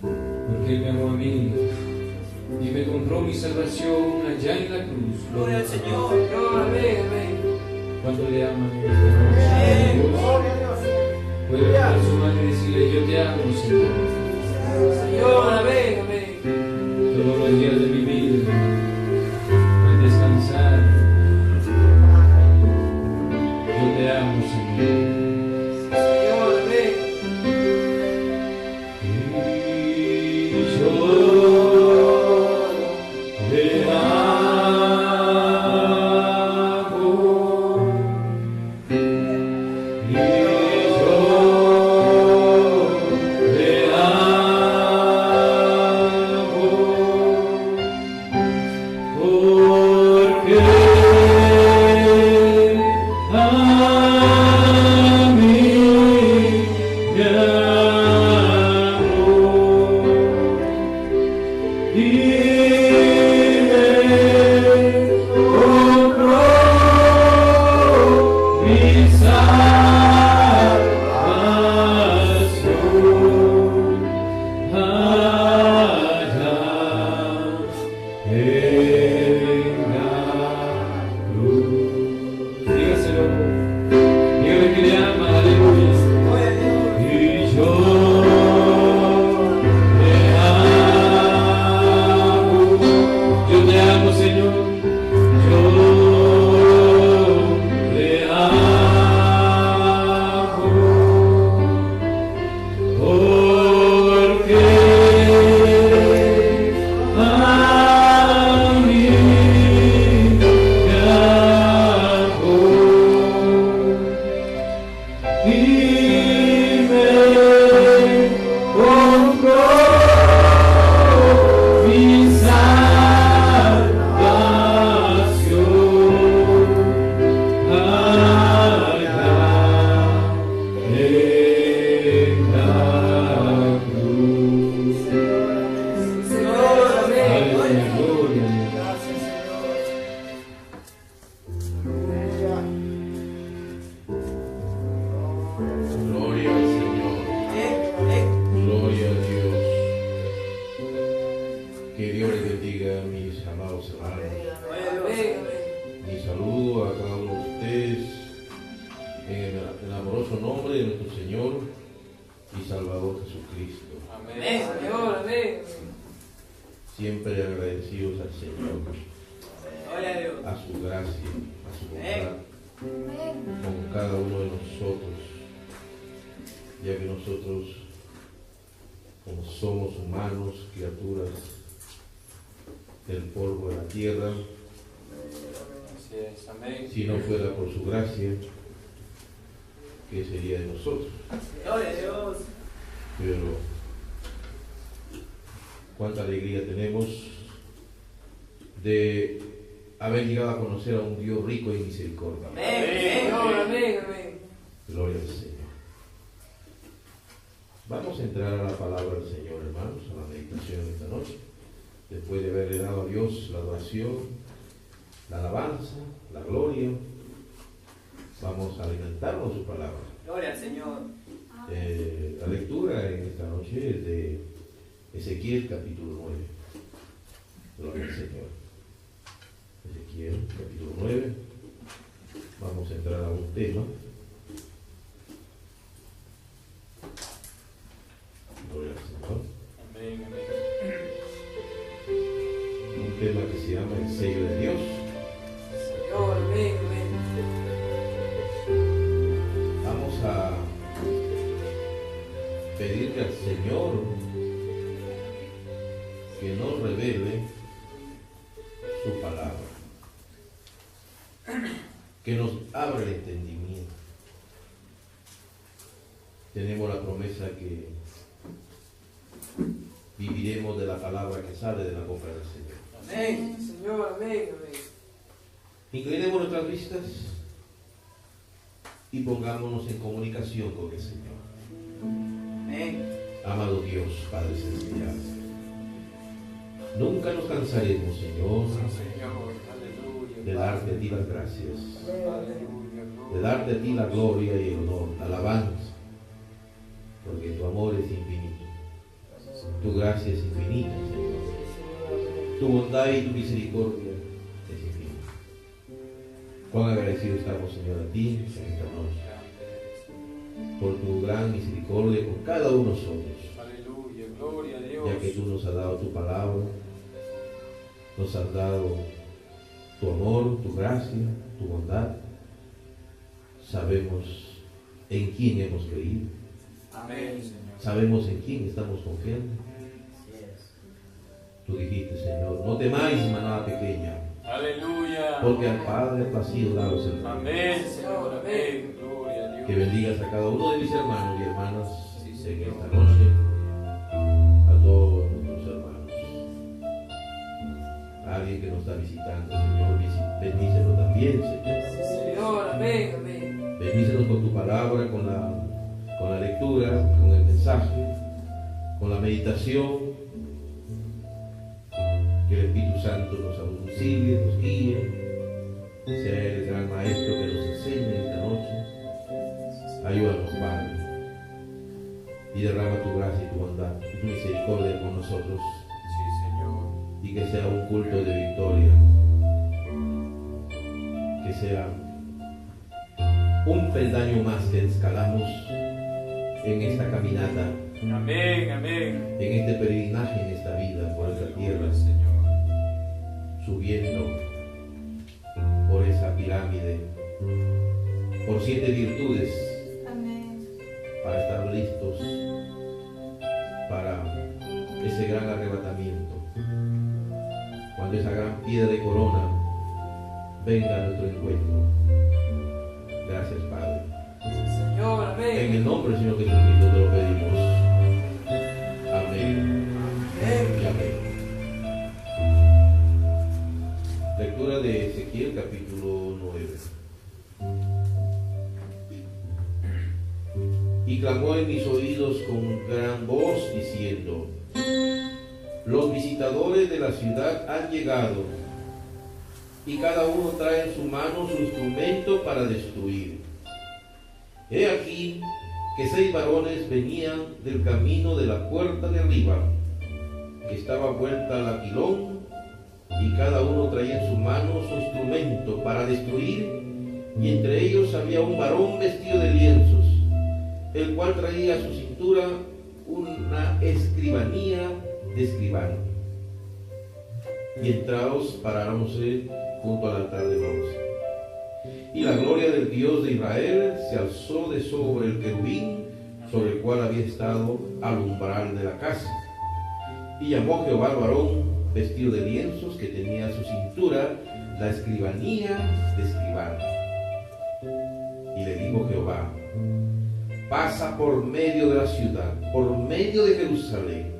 porque Él me amó a mí y me compró mi salvación allá en la cruz. Gloria al Señor. Amén, amén. ¿Cuánto le aman en esta noche? Dios. Puede levantar su mano y decirle: yo te amo, Señor. Señor, amén, amén. Todos los días de mi vida, al descansar, yo te amo, Señor. Señor, amén. Y yo te Si no fuera por su gracia, ¿qué sería de nosotros? Gloria a Dios. Pero cuánta alegría tenemos de haber llegado a conocer a un Dios rico en misericordia. Amén, amén, amén. Gloria al Señor. Vamos a entrar a la palabra del Señor, hermanos, a la meditación de esta noche. Después de haberle dado a Dios la adoración, la alabanza, la gloria, vamos a alimentarnos su palabra. Gloria al Señor. La lectura en esta noche es de Ezequiel capítulo 9. Gloria al Señor. Ezequiel capítulo 9. Vamos a entrar a un tema. Gloria al Señor. Amén, amén. Un tema que se llama el sello de Dios. Señor, amén, amén. Vamos a pedirle al Señor que nos revele su palabra, que nos abra el entendimiento. Tenemos la promesa que viviremos de la palabra que sale de la boca del Señor. Amén, Señor, amén, amén. Inclinemos nuestras vistas y pongámonos en comunicación con el Señor. Amén. Amado Dios, Padre Celestial, nunca nos cansaremos, Señor, de darte a ti las gracias, de darte a ti la gloria y el honor, la alabanza, porque tu amor es infinito. Tu gracia es infinita, Señor. Tu bondad y tu misericordia es infinita. Cuán agradecidos estamos, Señor, a ti en esta noche, por tu gran misericordia con cada uno de nosotros. Aleluya, gloria a Dios. Ya que tú nos has dado tu palabra, nos has dado tu amor, tu gracia, tu bondad. Sabemos en quién hemos creído. Amén, Señor. Sabemos en quién estamos confiando. Tú dijiste, Señor, no temáis, manada pequeña, Aleluya. porque al Padre ha placido daros el reino. Amén, Señor. Amén. Gloria a Dios. Que bendigas a cada uno de mis hermanos y hermanas Sí, en Señor. esta noche, a todos nuestros hermanos. A alguien que nos está visitando, Señor, bendícelo también, Señor. Señor, amén, amén. Bendícenos con tu palabra, con la lectura, con el mensaje, con la meditación. Que el Espíritu Santo nos auxilie, nos guíe, sea el gran Maestro que nos enseñe esta noche. Ayúdanos, Padre, y derrama tu gracia y tu bondad y tu misericordia con nosotros, Sí, Señor. y que sea un culto de victoria, que sea un peldaño más que escalamos en esta caminata, Amén, amén. en este peregrinaje en esta vida por esta tierra, Aleluya, Señor. subiendo por esa pirámide, por 7 virtudes, para estar listos para ese gran arrebatamiento, cuando esa gran piedra de corona venga a nuestro encuentro. Gracias, Padre. Señor, amén. En el nombre del Señor Jesucristo te lo pedimos. Amén. Y amén. Lectura de Ezequiel, capítulo 9. Y clamó en mis oídos con gran voz, diciendo: los visitadores de la ciudad han llegado, y cada uno trae en su mano su instrumento para destruir. He aquí que 6 varones venían del camino de la puerta de arriba, que estaba vuelta al aquilón, y cada uno traía en su mano su instrumento para destruir, y entre ellos había un varón vestido de lienzos, el cual traía a su cintura una escribanía de escribano. Y entrados paráronse junto al altar de bronce. Y la gloria del Dios de Israel se alzó de sobre el querubín sobre el cual había estado al umbral de la casa. Y llamó Jehová al varón vestido de lienzos que tenía a su cintura la escribanía de escribano. Y le dijo Jehová: pasa por medio de la ciudad, por medio de Jerusalén,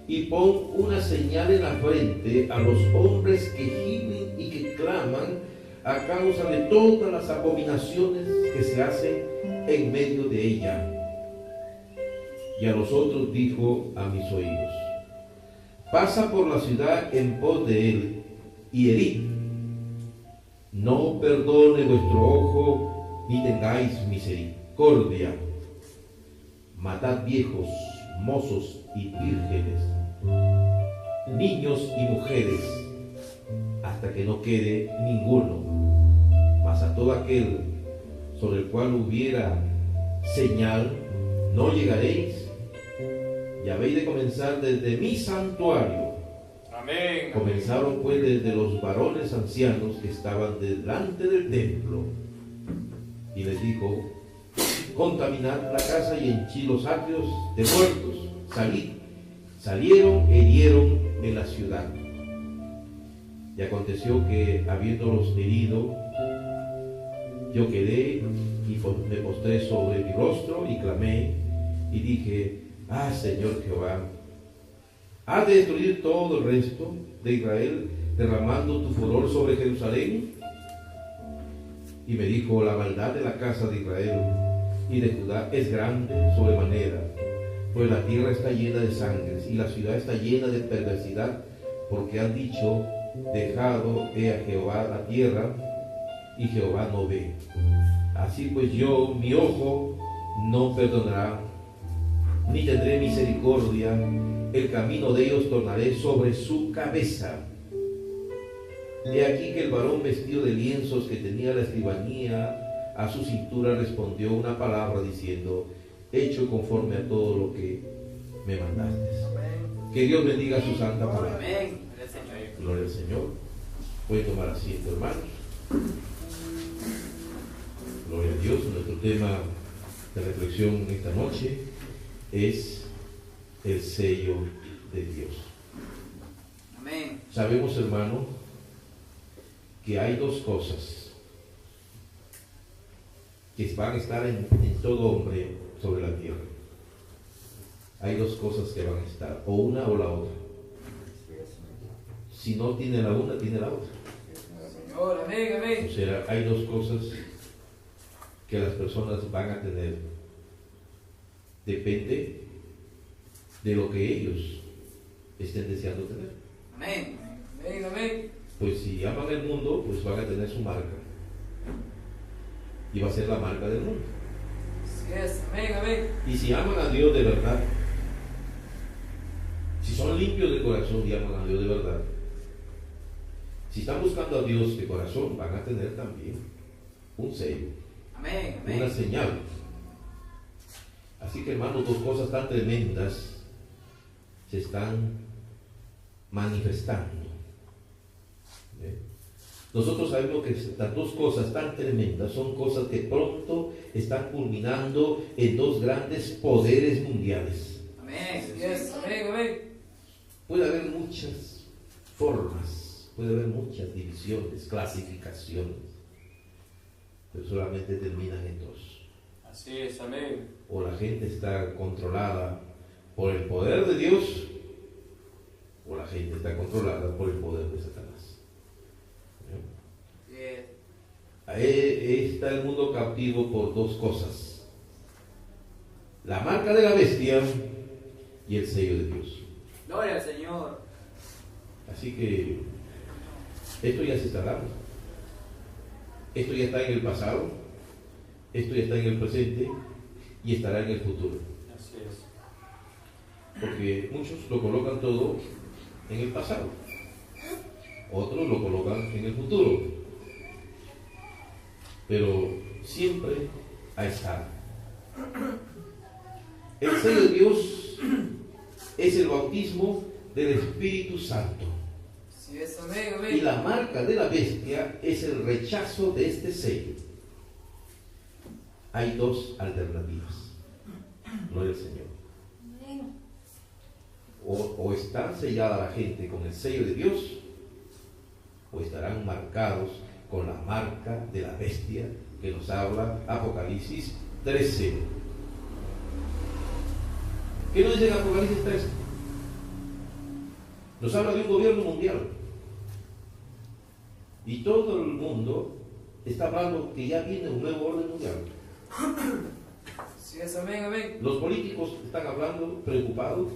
y pon una señal en la frente a los hombres que gimen y que claman a causa de todas las abominaciones que se hacen en medio de ella. Y a los otros dijo a mis oídos: pasa por la ciudad en pos de él y herid. No perdone vuestro ojo, ni tengáis misericordia. Matad viejos, mozos y vírgenes, niños y mujeres, hasta que no quede ninguno. Mas a todo aquel sobre el cual hubiera señal, no llegaréis, y habéis de comenzar desde mi santuario. Amén. Comenzaron pues desde los varones ancianos que estaban delante del templo, y les dijo: contaminad la casa y henchid los atrios de muertos. Salid. Salieron e hirieron en la ciudad. Y aconteció que, habiéndolos herido, yo quedé y me postré sobre mi rostro y clamé y dije: ah, Señor Jehová, ¿has de destruir todo el resto de Israel, derramando tu furor sobre Jerusalén? Y me dijo: la maldad de la casa de Israel y de Judá es grande sobremanera, pues la tierra está llena de sangres y la ciudad está llena de perversidad, porque han dicho: dejado he a Jehová la tierra, y Jehová no ve. Así pues yo, mi ojo no perdonará, ni tendré misericordia, el camino de ellos tornaré sobre su cabeza. He aquí que el varón vestido de lienzos que tenía la escribanía a su cintura respondió una palabra diciendo: hecho conforme a todo lo que me mandaste. Que Dios bendiga su santa palabra. Amén. Gloria al Señor. Puede tomar asiento, hermanos. Gloria a Dios. Nuestro tema de reflexión esta noche es el sello de Dios. Amén. Sabemos, hermano, que hay dos cosas que van a estar en todo hombre sobre la tierra. Hay dos cosas que van a estar, o una o la otra. Si no tiene la una, tiene la otra. Señor, amén, amén. O sea, hay dos cosas que las personas van a tener. Depende de lo que ellos estén deseando tener. Amén. Amén, amén. Pues si aman el mundo, pues van a tener su marca. Y va a ser la marca del mundo. Así es, amén, amén. Y si aman a Dios de verdad, si son limpios de corazón y aman a Dios de verdad, si están buscando a Dios de corazón, van a tener también un sello, Amén, amén. una señal. Así que, hermanos, dos cosas tan tremendas se están manifestando. Nosotros sabemos que estas dos cosas tan tremendas son cosas que pronto están culminando en dos grandes poderes mundiales. Amén. Así es, amén, amén. Puede haber muchas formas, puede haber muchas divisiones, clasificaciones, pero solamente terminan en dos. Así es, amén. O la gente está controlada por el poder de Dios, o la gente está controlada por el poder de Satanás. Bien. Ahí está el mundo cautivo por dos cosas: la marca de la bestia y el sello de Dios. Gloria al Señor. Así que esto ya se está dando. Esto ya está en el pasado, esto ya está en el presente y estará en el futuro. Así es. Porque muchos lo colocan todo en el pasado, otros lo colocan en el futuro, pero siempre ha estado. El sello de Dios es el bautismo del Espíritu Santo. Así es, amén, Y amén. la marca de la bestia es el rechazo de este sello. Hay dos alternativas. Gloria al Señor. O está sellada la gente con el sello de Dios, o estarán marcados con la marca de la bestia que nos habla Apocalipsis 13. ¿Qué nos dice en Apocalipsis 13? Nos habla de un gobierno mundial. Y todo el mundo está hablando que ya viene un nuevo orden mundial. Así es, amén, amén. Los políticos están hablando preocupados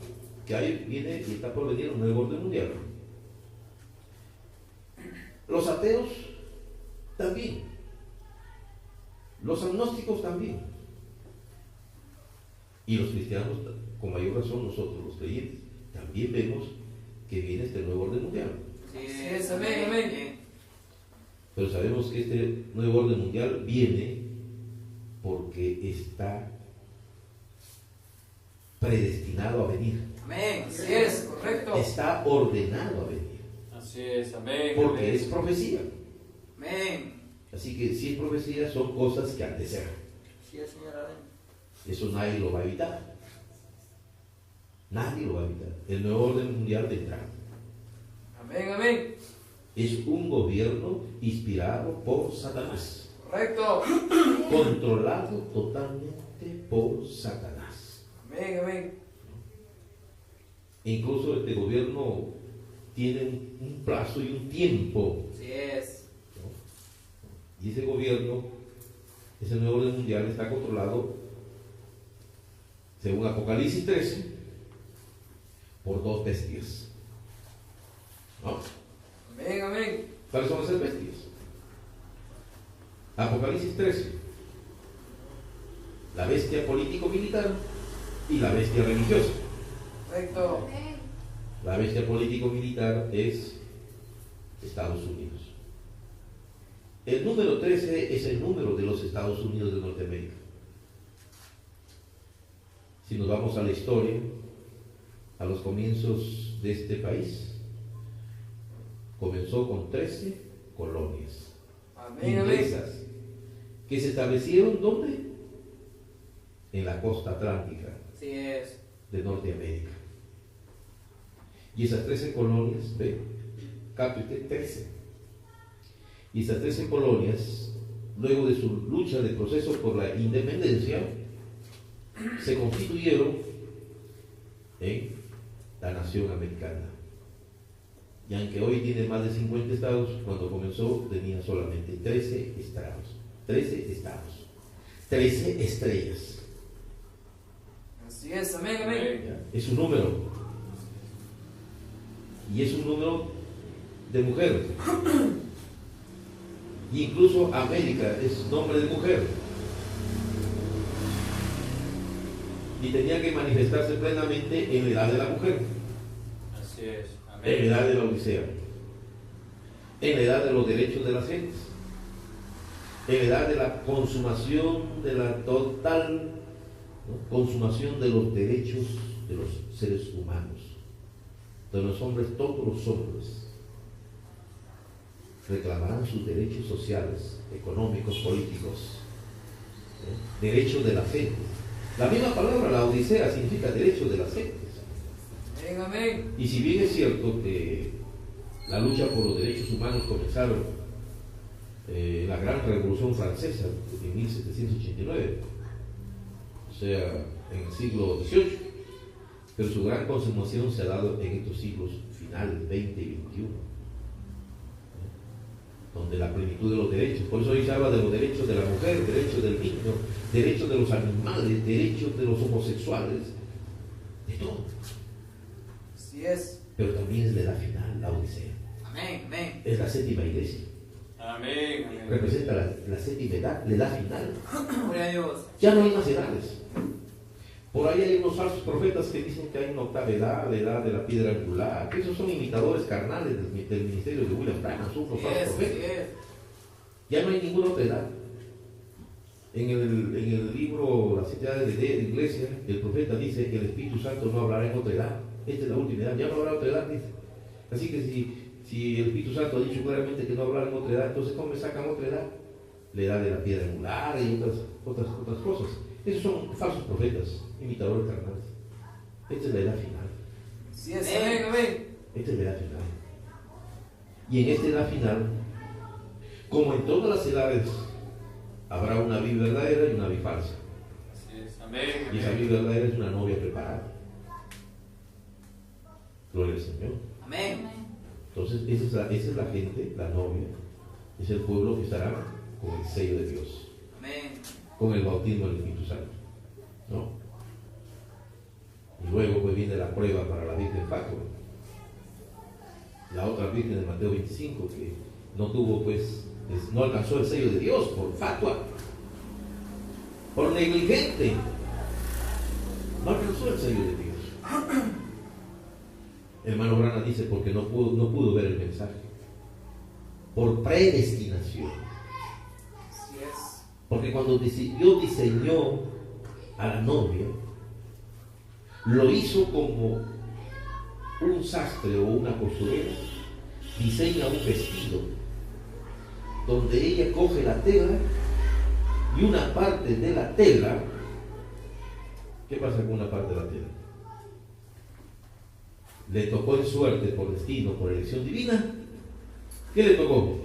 que ahí viene y está por venir un nuevo orden mundial. Los ateos también. Los agnósticos también. Y los cristianos, con mayor razón, nosotros los creyentes, también vemos que viene este nuevo orden mundial. Así es, amén, amén. Pero sabemos que este nuevo orden mundial viene porque está predestinado a venir. Amén. Así es, correcto. Está ordenado a venir. Así es, amén. Porque amén. es profecía. Amén. Así que si es profecía, son cosas que han de ser. Así es, Señor, amén. Eso nadie lo va a evitar. Nadie lo va a evitar. El nuevo orden mundial vendrá. Amén, amén. Es un gobierno inspirado por Satanás. Correcto. Controlado totalmente por Satanás. Amén, amén. Incluso este gobierno tiene un plazo y un tiempo. Así es. ¿No? Y ese gobierno, ese nuevo orden mundial está controlado, según Apocalipsis 13, por dos bestias. ¿No? Amén, amén. ¿Cuáles son esas bestias? Apocalipsis 13. La bestia político-militar y la bestia religiosa. Correcto. La bestia político-militar es Estados Unidos. El número 13 es el número de los Estados Unidos de Norteamérica. Si nos vamos a la historia, a los comienzos de este país, comenzó con 13 colonias Amén, inglesas que se establecieron ¿dónde? En la costa atlántica Así es. de Norteamérica. Y esas 13 colonias, ve, capítulo 13. Y esas 13 colonias, luego de su lucha de proceso por la independencia, se constituyeron en la nación americana. Y aunque hoy tiene más de 50 estados, cuando comenzó tenía solamente 13 estados. 13 estados. 13 estrellas. Así es. Amén, amén. ¿Ya? Es un número. Y es un número de mujer. Y incluso América es nombre de mujer. Y tenía que manifestarse plenamente en la edad de la mujer. Así es. En la edad de la Odisea. En la edad de los derechos de las gentes. En la edad de la consumación, de la total, ¿no?, consumación de los derechos de los seres humanos. De los hombres, todos los hombres reclamarán sus derechos sociales, económicos, políticos, derechos de la gente. La misma palabra, la Odisea, significa derechos de las gentes. Amén, amén. Y si bien es cierto que la lucha por los derechos humanos comenzaron la gran revolución francesa en 1789, o sea, en el siglo XVIII, pero su gran consumación se ha dado en estos siglos finales, 20 y 21, donde la plenitud de los derechos, por eso hoy se habla de los derechos de la mujer, derechos del niño, derechos de los animales, derechos de los homosexuales, de todo. Así es. Pero también es de la final, la Odisea. Amén, amén. Es la séptima iglesia. Amén. Amén. Representa la séptima edad, la edad final. Gloria a Dios. Ya no hay más edades. Por ahí hay unos falsos profetas que dicen que hay una octava edad, la edad de la piedra angular, que esos son imitadores carnales del ministerio de William Branham, son unos falsos profetas. Ya no hay ninguna otra edad. En el libro Las 7 edades de la iglesia, el profeta dice que el Espíritu Santo no hablará en otra edad. Esta es la última edad, ya no habrá otra edad, dice. Así que si el Espíritu Santo ha dicho claramente que no hablará en otra edad, entonces ¿cómo me sacan otra edad? La edad de la piedra angular y otras cosas. Esos son falsos profetas, imitadores carnales. Esta es la edad final. Así es. Amén, amén. Esta es la edad final. Y en esta edad final, como en todas las edades, habrá una vida verdadera y una vida falsa. Así es. Amén. Y esa vida verdadera es una novia preparada. Gloria al Señor. Amén. Entonces, esa es la gente, la novia, es el pueblo que estará con el sello de Dios, Amén. con el bautismo del Espíritu Santo, ¿no? Y luego pues viene la prueba para la Virgen Fátima, la otra Virgen de Mateo 25, que no tuvo pues, no alcanzó el sello de Dios por fatua, por negligente, no alcanzó el sello de Dios. Hermano Brana dice porque no pudo ver el mensaje, por predestinación. Así es. Porque cuando Dios diseñó a la novia, lo hizo como un sastre o una costurera diseña un vestido, donde ella coge la tela y una parte de la tela, ¿qué pasa con una parte de la tela? Le tocó en suerte, por destino, por elección divina. ¿Qué le tocó?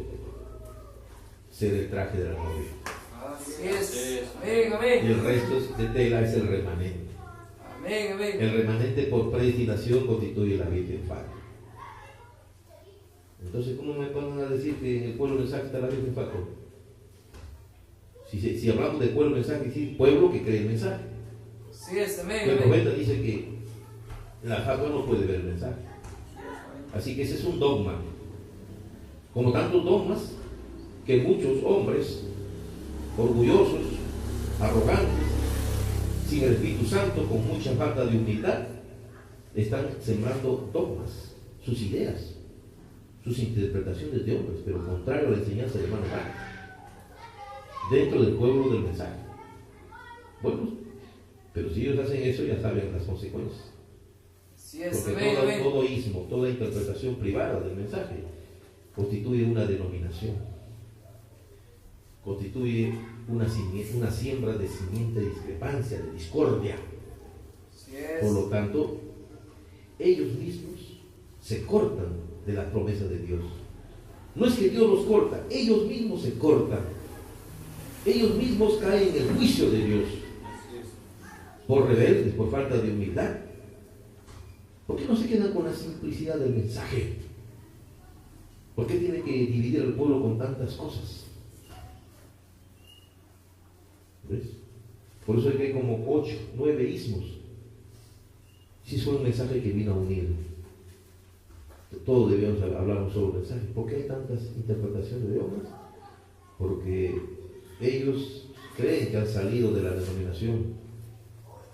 Ser el traje de la novia. Así es. Amén, amén. Y el resto de tela es el remanente. Amén, amén. El remanente por predestinación constituye la Virgen Fátima. Entonces, ¿cómo me van a decir que en el pueblo mensaje está la Virgen Fátima? Si hablamos de pueblo mensaje, sí, pueblo que cree el mensaje. Así es. Amén, El amén. profeta dice que la Fátima no puede ver el mensaje. Así que ese es un dogma. Como tantos dogmas que muchos hombres orgullosos, arrogantes, sin el Espíritu Santo, con mucha falta de humildad, están sembrando dogmas, sus ideas, sus interpretaciones de hombres, pero contrario a la enseñanza del hermano Branham, dentro del pueblo del mensaje. Bueno, pero si ellos hacen eso, ya saben las consecuencias. Porque todo ismo, toda interpretación privada del mensaje constituye una denominación, constituye una siembra de simiente de discrepancia, de discordia. Por lo tanto, ellos mismos se cortan de la promesa de Dios. No es que Dios los corta, ellos mismos se cortan. Ellos mismos caen en el juicio de Dios por rebeldes, por falta de humildad. ¿Por qué no se quedan con la simplicidad del mensaje? ¿Por qué tiene que dividir al pueblo con tantas cosas? ¿Ves? Por eso hay como 8, 9 ismos. Si fue un mensaje que vino a unir. Todos debíamos hablar sobre el mensaje. ¿Por qué hay tantas interpretaciones de hombres? Porque ellos creen que han salido de la denominación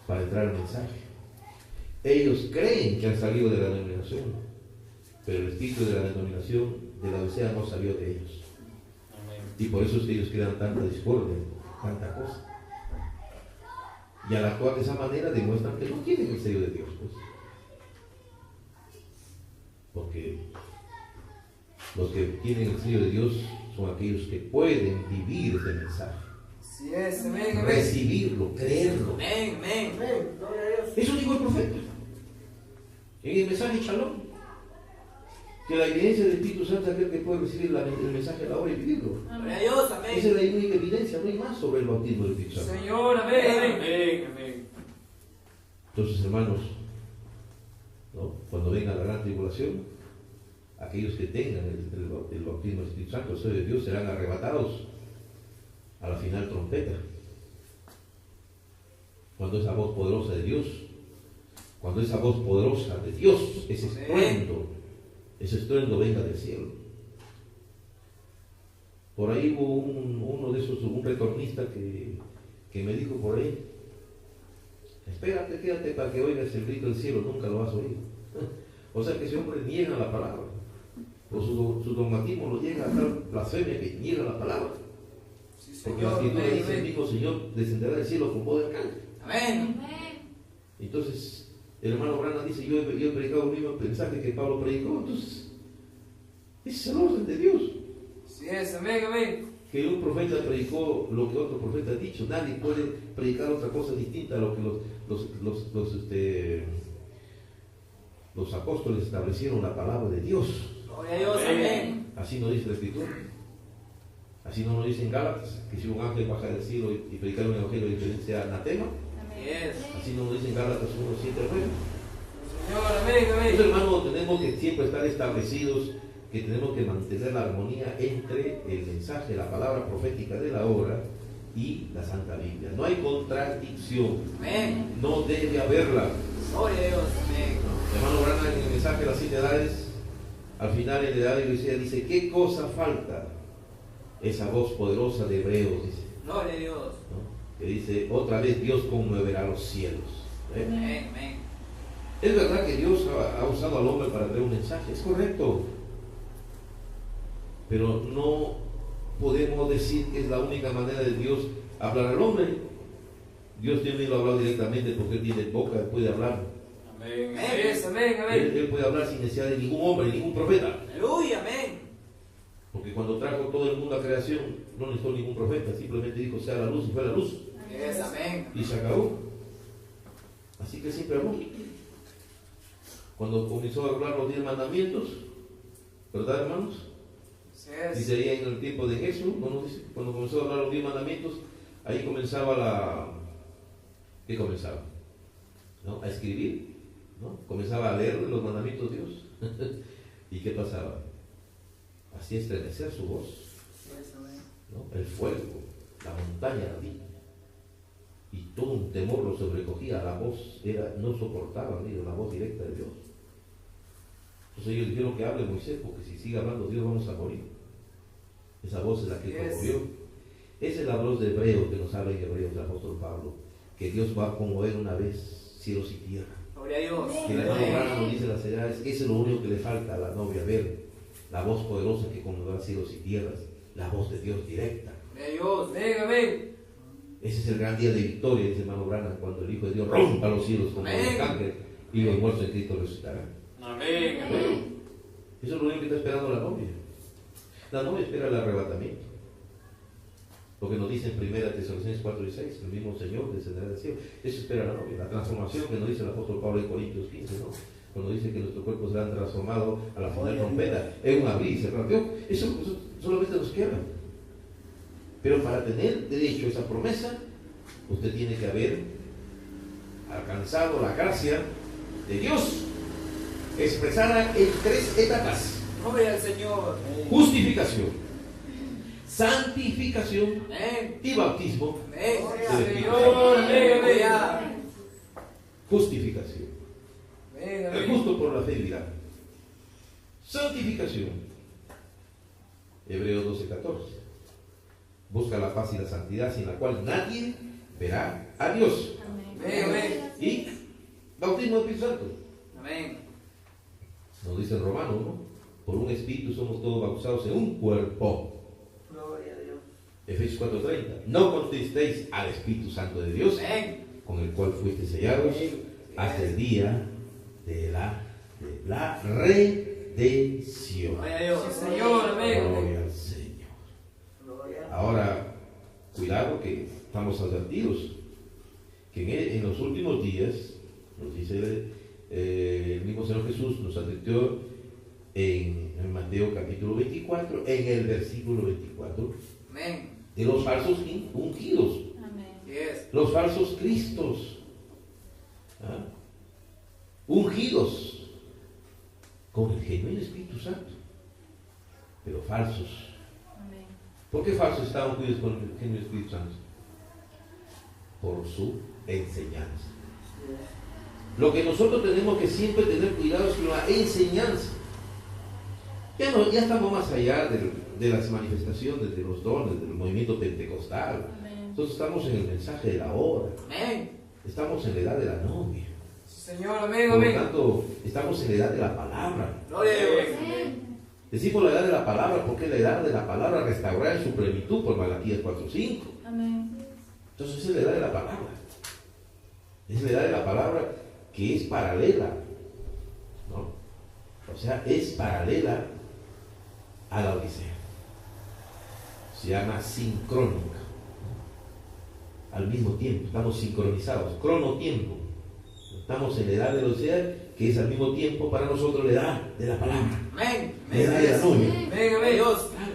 para entrar al mensaje. Ellos creen que han salido de la denominación, pero el espíritu de la denominación de la Odisea no salió de ellos. Y por eso es que ellos crean tanta discordia, tanta cosa. Y al actuar de esa manera demuestran que no tienen el sello de Dios, pues. Porque los que tienen el sello de Dios son aquellos que pueden vivir ese mensaje. Así es, amén, amén. Recibirlo, creerlo. Amén, amén. Eso dijo el profeta en el mensaje Shalom, que la evidencia del Espíritu Santo es aquel que puede recibir el mensaje a la hora y vivirlo. Gloria a Dios, amén. Esa es la única evidencia, no hay más sobre el bautismo del Espíritu Santo. Señor, amén, amén, amén. Entonces, hermanos, ¿no? Cuando venga la gran tribulación, aquellos que tengan el bautismo del Espíritu Santo, el sello de Dios, serán arrebatados a la final trompeta. Cuando esa voz poderosa de Dios, ese estruendo venga del cielo. Por ahí hubo uno de esos, un retornista que me dijo por ahí: espérate, quédate para que oigas el grito del cielo, nunca lo vas a oír. O sea que ese hombre niega la palabra, o su dogmatismo lo llega a tal blasfemia que niega la palabra. Porque la Escritura dice: el mismo Señor descenderá del cielo con voz de arcángel. Amén. Entonces, el hermano Branham dice: yo he predicado el mismo mensaje que Pablo predicó. Entonces, ese es el orden de Dios. Así es, amén, amén. Que un profeta predicó lo que otro profeta ha dicho. Nadie puede predicar otra cosa distinta a lo que los apóstoles establecieron la palabra de Dios. Gloria a Dios, amén. Así nos dice la Escritura. Así no nos dice en Gálatas que si un ángel baja del cielo y predicar un evangelio diferente sea anatema. Así no nos dice en Gálatas 1, 7, 9. Señor, amén, amén. Entonces, hermanos, tenemos que siempre estar establecidos que tenemos que mantener la armonía entre el mensaje, la palabra profética de la hora y la Santa Biblia. No hay contradicción. Amén. No debe haberla. Gloria a Dios, amén. Hermano Branham, en el mensaje de las 7 edades, al final en la edad de Odisea dice: ¿qué cosa falta? Esa voz poderosa de Hebreos, dice. Gloria a Dios. ¿No? Que dice: otra vez Dios conmoverá los cielos. Amén, amén. Es verdad que Dios ha usado al hombre para traer un mensaje, es correcto. Pero no podemos decir que es la única manera de Dios hablar al hombre. Dios tiene lo hablado directamente porque Él tiene boca, puede hablar. Amén, amén, amén. Él puede hablar sin necesidad de ningún hombre, ningún profeta. Aleluya, amén. Porque cuando trajo todo el mundo a creación, no necesitó ningún profeta, simplemente dijo: sea la luz, y fue la luz. Amén. Y se acabó. Así que siempre habló. Cuando comenzó a hablar los 10 mandamientos, ¿verdad, hermanos? Dice ahí en el tiempo de Jesús, ¿no? Dice, cuando comenzó a hablar los 10 mandamientos, ahí comenzaba ¿qué comenzaba? ¿No? A escribir, ¿no? Comenzaba a leer los mandamientos de Dios. ¿Y qué pasaba? Hacía estremecer su voz, ¿no? El fuego, la montaña ardía, y todo un temor lo sobrecogía. La voz no soportaba, mira, la voz directa de Dios. Entonces ellos dijeron: que hable Moisés, porque si sigue hablando Dios vamos a morir. Esa voz es la que conmovió. Esa es la voz de Hebreo que nos habla en Hebreos el apóstol Pablo, que Dios va a conmover una vez cielos y tierra. Gloria a Dios. Que la hermana Branham nos dice las edades, eso es lo único que le falta a la novia, ver la voz poderosa que conmoverá cielos y tierras, la voz de Dios directa. Gloria a Dios. Amén, amén. Ese es el gran día de victoria, dice el hermano Branham, cuando el Hijo de Dios rompa los cielos como Amén. el ángel y los muertos en Cristo resucitarán. Amén, amén. Eso es lo único que está esperando la novia. La novia espera el arrebatamiento. Lo que nos dice en 1 Tesalonicenses 4 y 6, el mismo Señor descenderá del cielo. Eso espera la novia. La transformación que nos dice el apóstol Pablo en Corintios 15, ¿no? Cuando dice que nuestros cuerpos serán transformados a la final trompeta, en un abrir y cerrar. Eso solamente nos queda. Pero para tener derecho a esa promesa, usted tiene que haber alcanzado la gracia de Dios, expresada en 3 etapas: Gloria al Señor. justificación, santificación Amén. y bautismo. Amén. Señor, amén, amén. Gloria. Justificación. Amén, El amén. justo por la fe vivirá. Santificación. Hebreos 12:14. Busca la paz y la santidad sin la cual nadie verá a Dios. Amén. Amén. Y bautismo del Espíritu Santo. Amén. Nos dice el Romano, ¿no? Por un espíritu somos todos bautizados en un cuerpo. Gloria a Dios. Efesios 4:30. No contristéis al Espíritu Santo de Dios, Amén. con el cual fuiste sellados hasta el día de la redención. Gloria a Dios. Señor, amén. Gloria al Señor. Gloria. Ahora, cuidado que estamos advertidos que en los últimos días, nos dice el mismo Señor Jesús, nos advirtió en Mateo capítulo 24, en el versículo 24, Amén. de los falsos ungidos, Yes. los falsos cristos, ¿ah? Ungidos con el genuino Espíritu Santo, pero falsos. ¿Por qué falsos estaban ungidos con el genuino Espíritu Santo? Por su enseñanza. Lo que nosotros tenemos que siempre tener cuidado es con la enseñanza. Ya estamos más allá de las manifestaciones, de los dones, del movimiento pentecostal. Nosotros estamos en el mensaje de la hora. Amén. Estamos en la edad de la novia. Señor, amén, Por lo amén. tanto, estamos en la edad de la palabra. Gloria a Dios. Decimos la edad de la palabra porque es la edad de la palabra restaurada en su plenitud por Malaquías 4:5. Entonces es la edad de la palabra. Es la edad de la palabra que es paralela, ¿no? O sea, es paralela a la Odisea. Se llama sincrónica. Al mismo tiempo, estamos sincronizados, cronotiempo. Estamos en la edad de la Odisea, que es al mismo tiempo para nosotros la edad de la palabra. Amén. La edad de la novia. Amén, amén. Dios. Claro.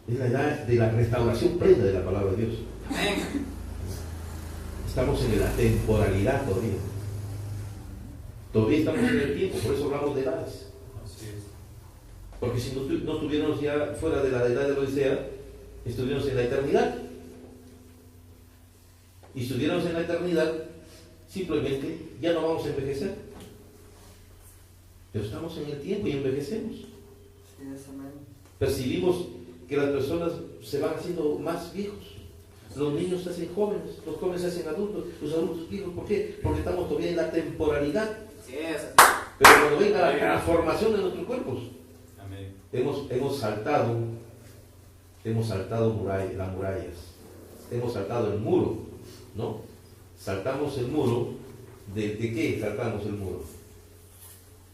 Es la edad de la restauración plena de la palabra de Dios. Amén. Estamos en la temporalidad todavía. Todavía estamos en el tiempo, por eso hablamos de edades. Así es. Porque si no estuviéramos ya fuera de la edad de la Odisea, estuviéramos en la eternidad. Y si estuviéramos en la eternidad, simplemente ya no vamos a envejecer. Pero estamos en el tiempo y envejecemos. Percibimos que las personas se van haciendo más viejos. Los niños se hacen jóvenes, los jóvenes se hacen adultos, los adultos viejos. ¿Por qué? Porque estamos todavía en la temporalidad. Así es. Pero cuando venga la transformación de nuestros cuerpos, Amén. hemos saltado las murallas, hemos saltado el muro, ¿no? Saltamos el muro, ¿de qué saltamos el muro?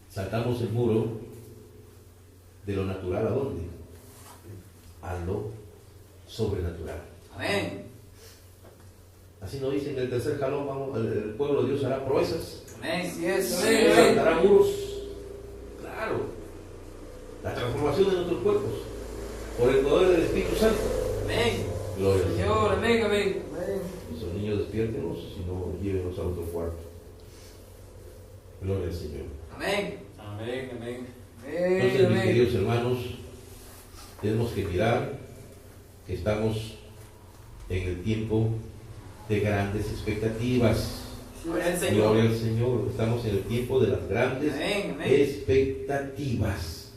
Saltamos el muro de lo natural, ¿a dónde? A lo sobrenatural. Amén. Así nos dicen, en el tercer jalón el pueblo de Dios hará proezas, Amén. Así es, amén, amén. saltará muros. Claro, la transformación de nuestros cuerpos por el poder del Espíritu Santo. Amén. Gloria al Señor. Señor, amén, amén. Esos niños despiértenos, si no, llévenos a otro cuarto. Gloria al Señor. Amén. Amén, amén. Entonces, mis Amén. queridos hermanos, tenemos que mirar que estamos en el tiempo de grandes expectativas. Gloria al Gloria Señor. al Señor. Estamos en el tiempo de las grandes Amén, amén. expectativas.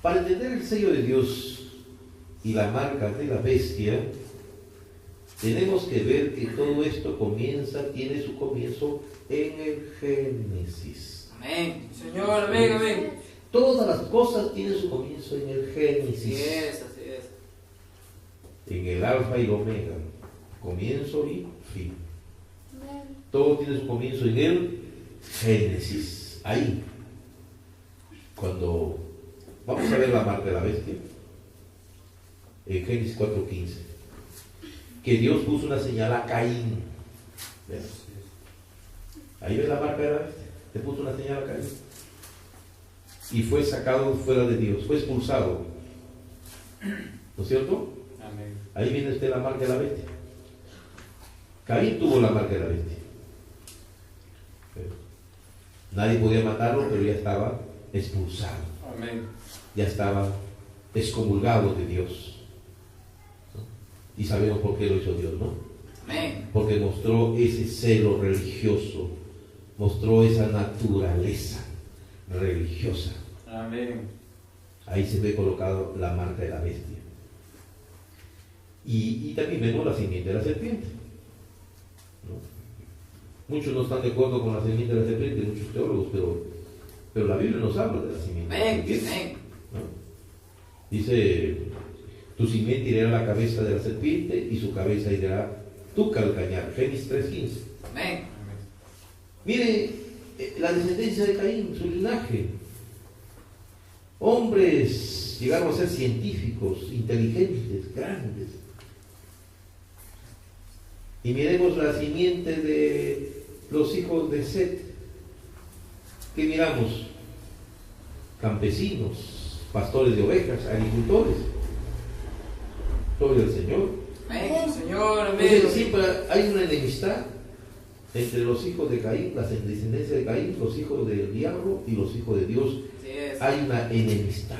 Para entender el sello de Dios y la marca de la bestia, tenemos que ver que todo esto tiene su comienzo en el Génesis. Amén. Señor, amén, amén. Todas las cosas tienen su comienzo en el Así Génesis. es, así es. En el alfa y el omega, comienzo y fin. Todo tiene su comienzo en el Génesis. Ahí, cuando vamos a ver la marca de la bestia, en Génesis 4:15, que Dios puso una señal a Caín. ¿Ves? Ahí ves la marca de la bestia, te puso una señal a Caín. Y fue sacado fuera de Dios, fue expulsado. ¿No es cierto? Amén. Ahí viene usted la marca de la bestia. Caín tuvo la marca de la bestia. Nadie podía matarlo, pero ya estaba expulsado. Amén. Ya estaba excomulgado de Dios. ¿No? Y sabemos por qué lo hizo Dios, ¿no? Amén. Porque mostró ese celo religioso, mostró esa naturaleza religiosa. Amén. Ahí se ve colocado la marca de la bestia. Y también vemos la simiente de la serpiente, ¿no? Muchos no están de acuerdo con la simiente de la serpiente, muchos teólogos, pero la Biblia nos habla de la simiente de la Amén. serpiente, Amén. ¿no? Dice, tu simiente irá a la cabeza de la serpiente y su cabeza irá tu calcañar. Génesis 3:15. Amén. Mire la descendencia de Caín, su linaje. Hombres llegaron a ser científicos, inteligentes, grandes. Y miremos la simiente de los hijos de Set. ¿Qué miramos? Campesinos, pastores de ovejas, agricultores. Gloria al Señor. Amén. Señor, Entonces amén. siempre hay una enemistad entre los hijos de Caín, la descendencia de Caín, los hijos del diablo y los hijos de Dios. Así es. Hay una enemistad.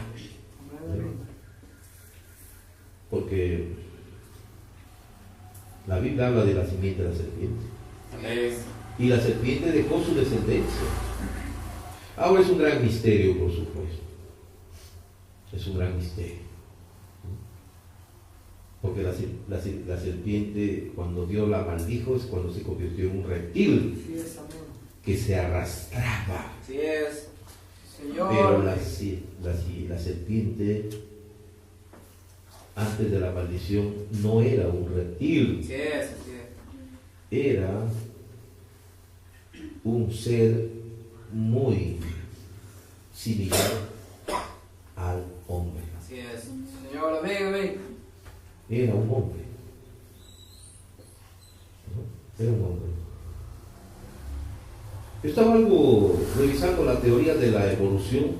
Porque la Biblia habla de la simiente de la serpiente. Amén. Y la serpiente dejó su descendencia. Ahora es un gran misterio, por supuesto. Es un gran misterio. Porque la serpiente, cuando Dios la maldijo, es cuando se convirtió en un reptil Así es, amén. que se arrastraba. Así es. Señor. Pero la serpiente, antes de la maldición, no era un reptil. Así es, así es. Era un ser muy similar al hombre. Así es. Señor, amén, amén. Era un hombre. ¿No? Era un hombre. Yo estaba revisando la teoría de la evolución.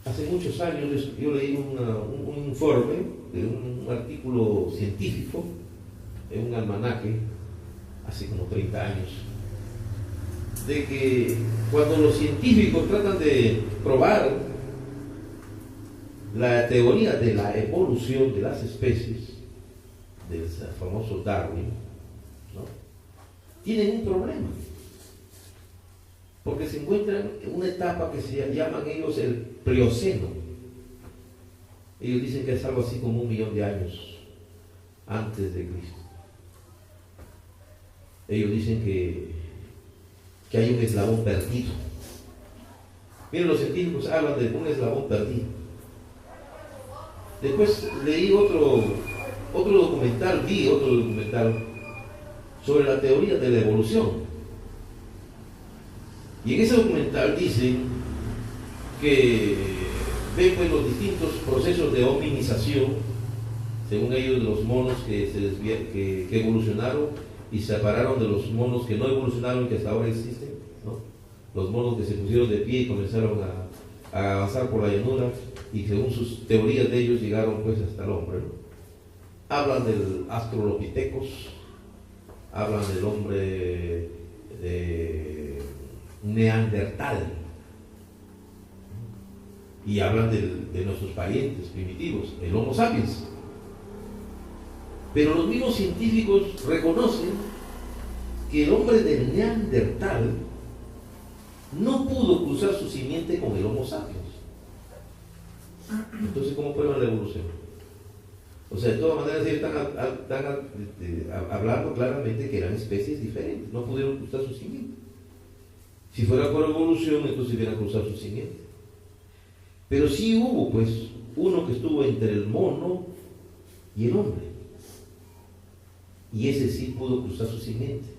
Hace muchos años yo leí un informe de un artículo científico en un almanaque, hace como 30 años, de que cuando los científicos tratan de probar la teoría de la evolución de las especies, del famoso Darwin, ¿no? Tienen un problema, porque se encuentran en una etapa que se llaman ellos el Plioceno. Ellos dicen que es algo así como 1 millón de años antes de Cristo. Ellos dicen que hay un eslabón perdido. Miren, los científicos hablan de un eslabón perdido. Después leí otro documental, vi otro documental sobre la teoría de la evolución. Y en ese documental dicen que ven pues los distintos procesos de hominización, según ellos, de los monos que evolucionaron y se separaron de los monos que no evolucionaron y que hasta ahora existen, ¿no? Los monos que se pusieron de pie y comenzaron a avanzar por la llanura, y según sus teorías de ellos llegaron pues hasta el hombre, ¿no? Hablan del Australopithecus, hablan del hombre de Neandertal, y hablan de nuestros parientes primitivos, el Homo sapiens. Pero los mismos científicos reconocen que el hombre del Neandertal no pudo cruzar su simiente con el Homo sapiens. Entonces, ¿cómo prueban la evolución? O sea, de todas maneras ellos están hablando claramente que eran especies diferentes, no pudieron cruzar su simiente. Si fuera por evolución, entonces hubieran cruzado su simiente. Pero sí hubo, pues, uno que estuvo entre el mono y el hombre. Y ese sí pudo cruzar su simiente.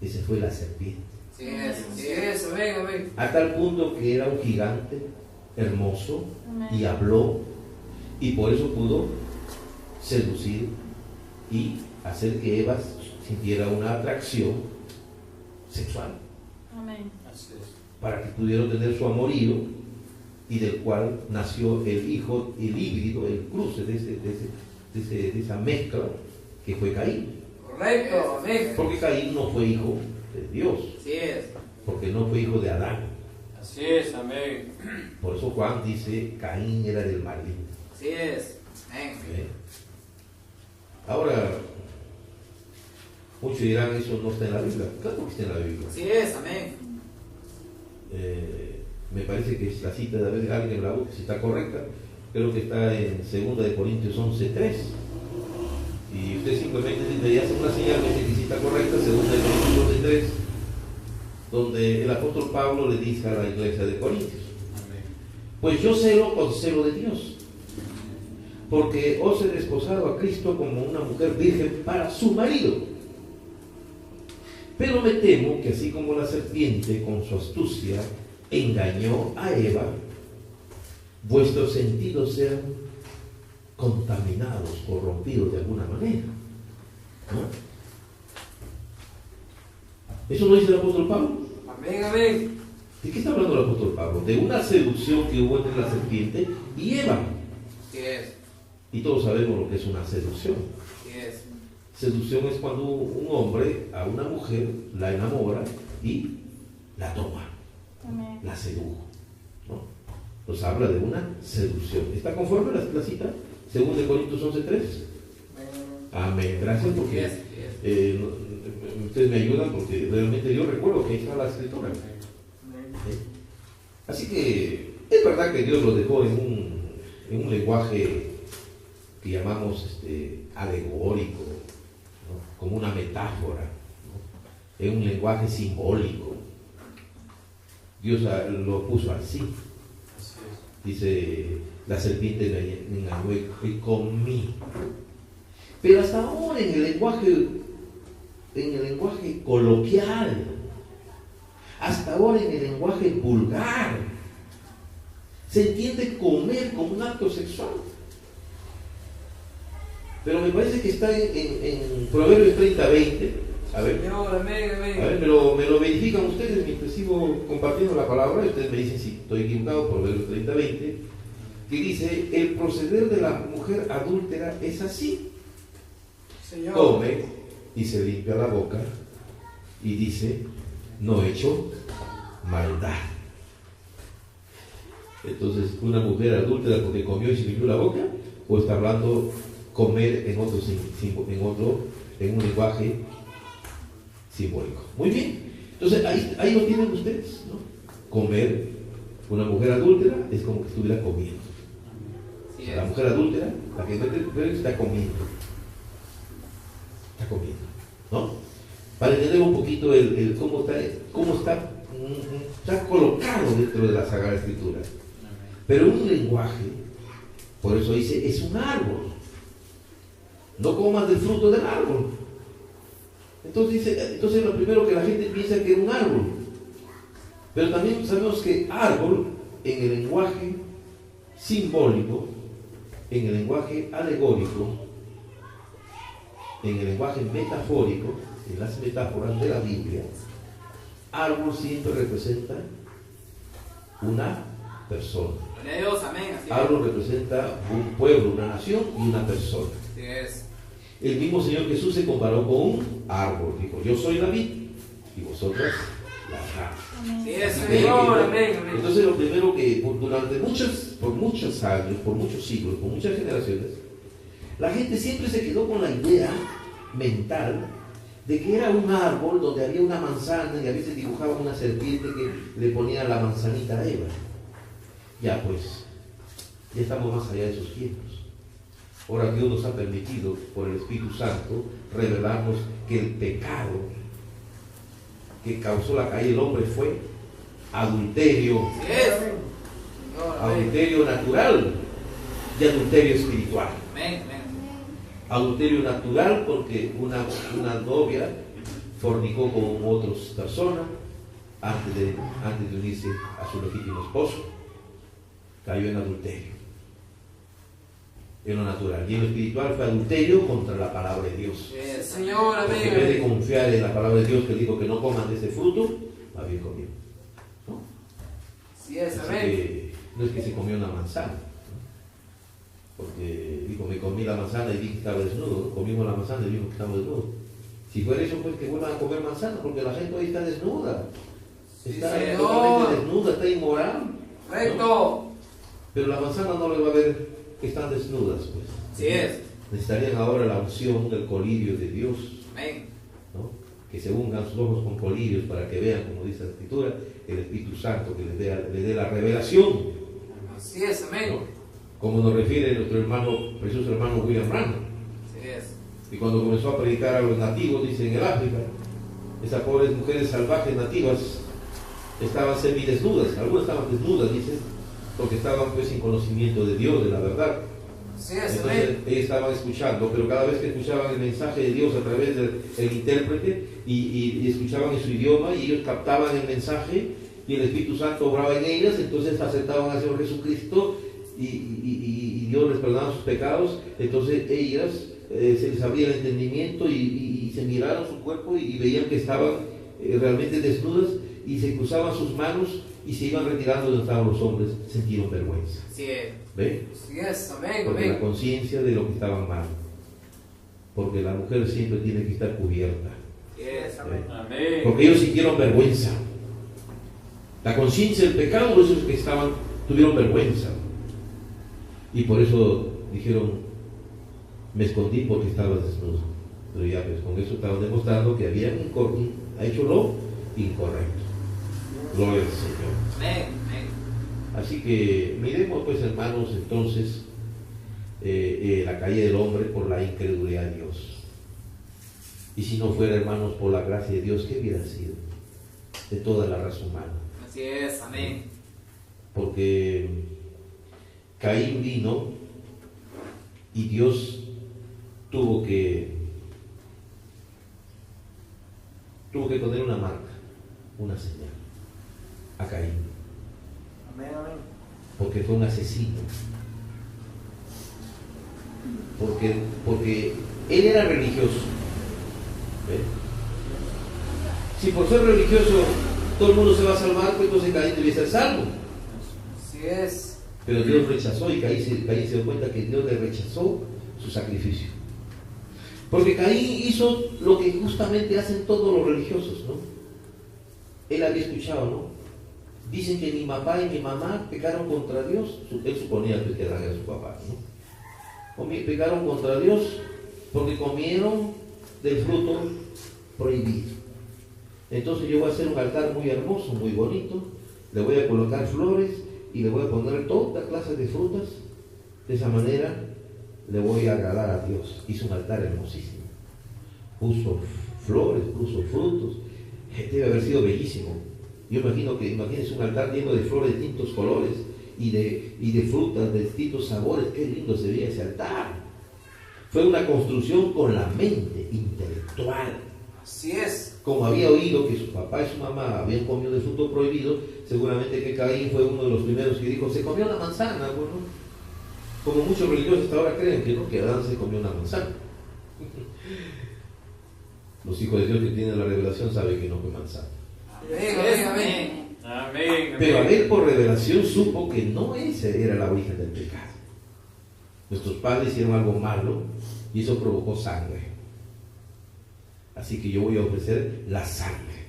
Ese fue la serpiente. Sí es, amén. A tal punto que era un gigante hermoso y habló, y por eso pudo seducir y hacer que Eva sintiera una atracción sexual. Amén. Para que pudieran tener su amorío, y del cual nació el hijo, el híbrido, el cruce de esa mezcla que fue Caín. Correcto, amén. Porque Caín no fue hijo de Dios, Así es. porque no fue hijo de Adán. Así es, amén. Por eso Juan dice, Caín era del maligno. Así es. Amén. Ahora, muchos dirán, eso no está en la Biblia. Claro que está en la Biblia. Así es, amén. Me parece que es la cita de alguien en la boca, si está correcta, creo que está en 2 de Corintios 11:3. Y usted simplemente le hace una señal que sí está correcta, 2 de Corintios 11:3, donde el apóstol Pablo le dice a la iglesia de Corintios: pues yo celo con celo de Dios, porque os he desposado a Cristo como una mujer virgen para su marido. Pero me temo que así como la serpiente con su astucia engañó a Eva, vuestros sentidos sean contaminados, corrompidos de alguna manera. ¿No? ¿Eso no dice el apóstol Pablo? Amén. ¿De qué está hablando el apóstol Pablo? De una seducción que hubo entre la serpiente y Eva. Así es. Y todos sabemos lo que es una seducción. Así es. Seducción es cuando un hombre a una mujer la enamora y la toma. Amén. La sedujo, ¿no? Nos habla de una seducción. ¿Está conforme la cita? 2 de Corintios 11:3. Amén. Gracias porque ustedes me ayudan, porque realmente yo recuerdo que ahí está la escritura. Así que es verdad que Dios lo dejó en un lenguaje que llamamos alegórico, ¿no? Como una metáfora, ¿no? En un lenguaje simbólico. Dios lo puso así. Dice, la serpiente me engañó y comí. Pero hasta ahora en el lenguaje coloquial, hasta ahora en el lenguaje vulgar, se entiende comer como un acto sexual. Pero me parece que está en Proverbios 30:20. A ver. Señor, amén. A ver, me lo verifican ustedes mientras sigo compartiendo la palabra, y ustedes me dicen si estoy equivocado. Por Proverbios 30:20, que dice: el proceder de la mujer adúltera es así. Señor. Come y se limpia la boca y dice: no he hecho maldad. Entonces, ¿una mujer adúltera porque comió y se limpió la boca? ¿O está hablando comer en un lenguaje simbólico? Muy bien. Entonces ahí lo tienen ustedes, ¿no? Comer, una mujer adúltera es como que estuviera comiendo. Sí, La mujer adúltera, la que está comiendo. Está comiendo, ¿no? Para entender un poquito cómo está colocado dentro de la Sagrada Escritura. Pero un lenguaje, por eso dice, es un árbol. No comas del fruto del árbol. Entonces lo primero que la gente piensa que es un árbol. Pero también sabemos que árbol, en el lenguaje simbólico, en el lenguaje alegórico, en el lenguaje metafórico, en las metáforas de la Biblia, árbol siempre representa una persona. Gloria a Dios, amén. Así es. Árbol representa un pueblo, una nación y una persona. Así es. El mismo Señor Jesús se comparó con un árbol. Dijo: yo soy la vid y vosotras las ramas. Así es, Así que, Señor, amén. entonces lo primero que durante por muchos años, por muchos siglos, por muchas generaciones, la gente siempre se quedó con la idea mental de que era un árbol donde había una manzana y a veces dibujaban una serpiente que le ponía la manzanita a Eva. Ya pues, ya estamos más allá de esos tiempos. Ahora Dios nos ha permitido, por el Espíritu Santo, revelarnos que el pecado que causó la caída del hombre fue adulterio. Así es. Señor, amén. Adulterio natural y adulterio espiritual. Amén, amén. Adulterio natural porque una novia fornicó con otras personas antes de unirse a su legítimo esposo. Cayó en adulterio. En lo natural. Y en lo espiritual fue adulterio contra la palabra de Dios. Sí, Señor, Porque en vez de amén. confiar en la palabra de Dios que dijo que no coman de ese fruto, más bien comió. ¿No? Así es, Así amén. que no es que se comió una manzana, ¿no? Porque dijo, me comí la manzana y vi que estaba desnudo, ¿no? Comimos la manzana y vimos que estamos desnudos. Si fuera eso, pues que vuelvan a comer manzana, porque la gente hoy está desnuda. Está Señor. totalmente desnuda, está inmoral. ¿no? Correcto. Pero la manzana no le va a ver que están desnudas, pues. Así es. Necesitarían ahora la unción del colirio de Dios, Amén. ¿no? Que se ungan sus ojos con colirios para que vean, como dice la Escritura, el Espíritu Santo que les dé la revelación, Así es, amén. ¿no? Como nos refiere nuestro hermano, precioso hermano William Branham. Así es. Y cuando comenzó a predicar a los nativos, dice en el África, esas pobres mujeres salvajes nativas estaban semidesnudas, algunas estaban desnudas, dice, porque estaban pues sin conocimiento de Dios, de la verdad. Así es, Entonces amén. ellos estaban escuchando, pero cada vez que escuchaban el mensaje de Dios a través del intérprete y escuchaban en su idioma y ellos captaban el mensaje y el Espíritu Santo obraba en ellas, entonces aceptaban al Señor Jesucristo y Dios les perdonaba sus pecados, entonces ellas se les abría el entendimiento y se miraron su cuerpo y veían que estaban realmente desnudas y se cruzaban sus manos y se iban retirando de donde estaban los hombres, sintieron vergüenza. Así es. ¿Ven? Así es, amén, Porque la amén. conciencia de lo que estaban mal. Porque la mujer siempre tiene que estar cubierta. Así es, ¿Ven? amén. Porque ellos sintieron vergüenza. La conciencia del pecado, esos que tuvieron vergüenza. Y por eso dijeron, me escondí porque estaba desnudo. Pero ya pues con eso estaban demostrando que habían hecho lo incorrecto. Gloria al Señor. Amén, amén. Así que miremos pues hermanos entonces la caída del hombre por la incredulidad de Dios. Y si no fuera hermanos por la gracia de Dios, ¿qué hubiera sido de toda la raza humana? Así es, amén. Porque Caín vino y Dios tuvo que poner una marca, una señal a Caín. Amén, amén. Porque fue un asesino. Porque él era religioso. ¿Ve? Si por ser religioso todo el mundo se va a salvar, pues entonces Caín debía ser salvo. Así es. Pero Dios rechazó y Caín se dio cuenta que Dios le rechazó su sacrificio. Porque Caín hizo lo que justamente hacen todos los religiosos, ¿no? Él había escuchado, ¿no? Dicen que mi papá y mi mamá pecaron contra Dios. Él suponía que Adán era su papá, ¿no? Pecaron contra Dios porque comieron del fruto prohibido. Entonces yo voy a hacer un altar muy hermoso, muy bonito. Le voy a colocar flores y le voy a poner toda clase de frutas. De esa manera le voy a agradar a Dios. Hizo un altar hermosísimo. Puso flores, puso frutos. Debe haber sido bellísimo. Yo imagínense un altar lleno de flores de distintos colores y de frutas de distintos sabores. Qué lindo se veía ese altar. Fue una construcción con la mente intelectual. Así es. Como había oído que su papá y su mamá habían comido de fruto prohibido, seguramente que Caín fue uno de los primeros que dijo, se comió la manzana. Bueno, como muchos religiosos hasta ahora creen que no, que Adán se comió una manzana. Los hijos de Dios que tienen la revelación saben que no fue manzana. Amén, amén. Amén. Pero Abel por revelación supo que no esa era la origen del pecado. Nuestros padres hicieron algo malo y eso provocó sangre. Así que yo voy a ofrecer la sangre.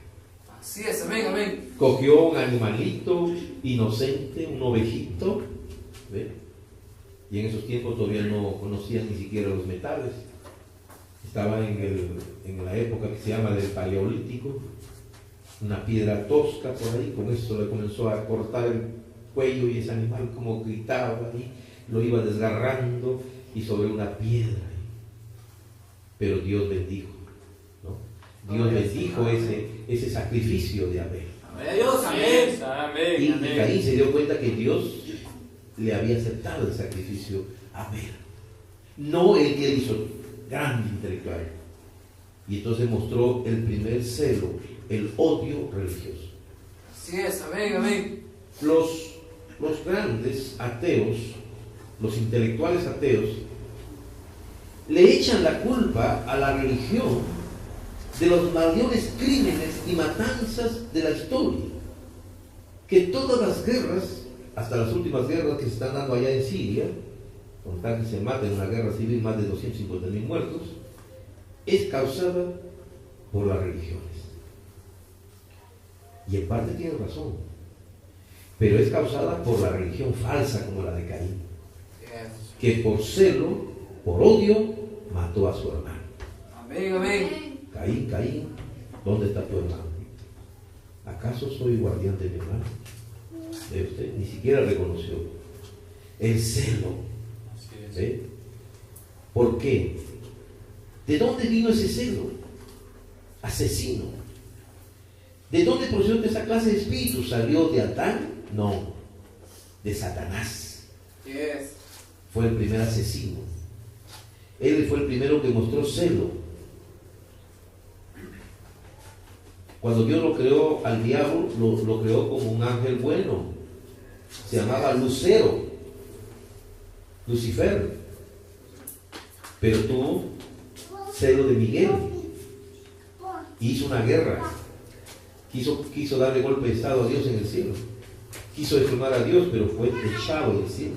Así es, amén, amén. Cogió un animalito inocente, un ovejito, ¿ve? Y en esos tiempos todavía no conocían ni siquiera los metales. Estaba en la época que se llama del Paleolítico, una piedra tosca por ahí, con eso le comenzó a cortar el cuello y ese animal como gritaba ahí, lo iba desgarrando y sobre una piedra. Pero Dios bendijo, ¿no? Dios bendijo ese sacrificio de Abel. Amén. Y Caín se dio cuenta que Dios le había aceptado el sacrificio a Abel. No el que hizo grande intelectual. Y entonces mostró el primer celo, el odio religioso. Así es, amén. Los grandes ateos, los intelectuales ateos, le echan la culpa a la religión de los mayores crímenes y matanzas de la historia. Que todas las guerras, hasta las últimas guerras que se están dando allá en Siria, con tal que se mata en una guerra civil más de 250.000 muertos, es causada por las religiones. Y en parte tiene razón, pero es causada por la religión falsa como la de Caín, que por celo, por odio, mató a su hermano. Amén. Caín, ¿dónde está tu hermano? ¿Acaso soy guardián de mi hermano? ¿Ve usted? Ni siquiera reconoció el celo. ¿Ve? ¿Por qué? ¿De dónde vino ese celo? Asesino. ¿De dónde procedió esa clase de espíritu? ¿Salió de Adán? No, de Satanás. Fue el primer asesino. Él fue el primero que mostró celo. Cuando Dios lo creó al diablo, lo creó como un ángel bueno. Se llamaba Lucero, Lucifer. Pero tuvo celo de Miguel. Hizo una guerra. Quiso darle golpe de estado a Dios en el cielo. Quiso deformar a Dios, pero fue echado del cielo.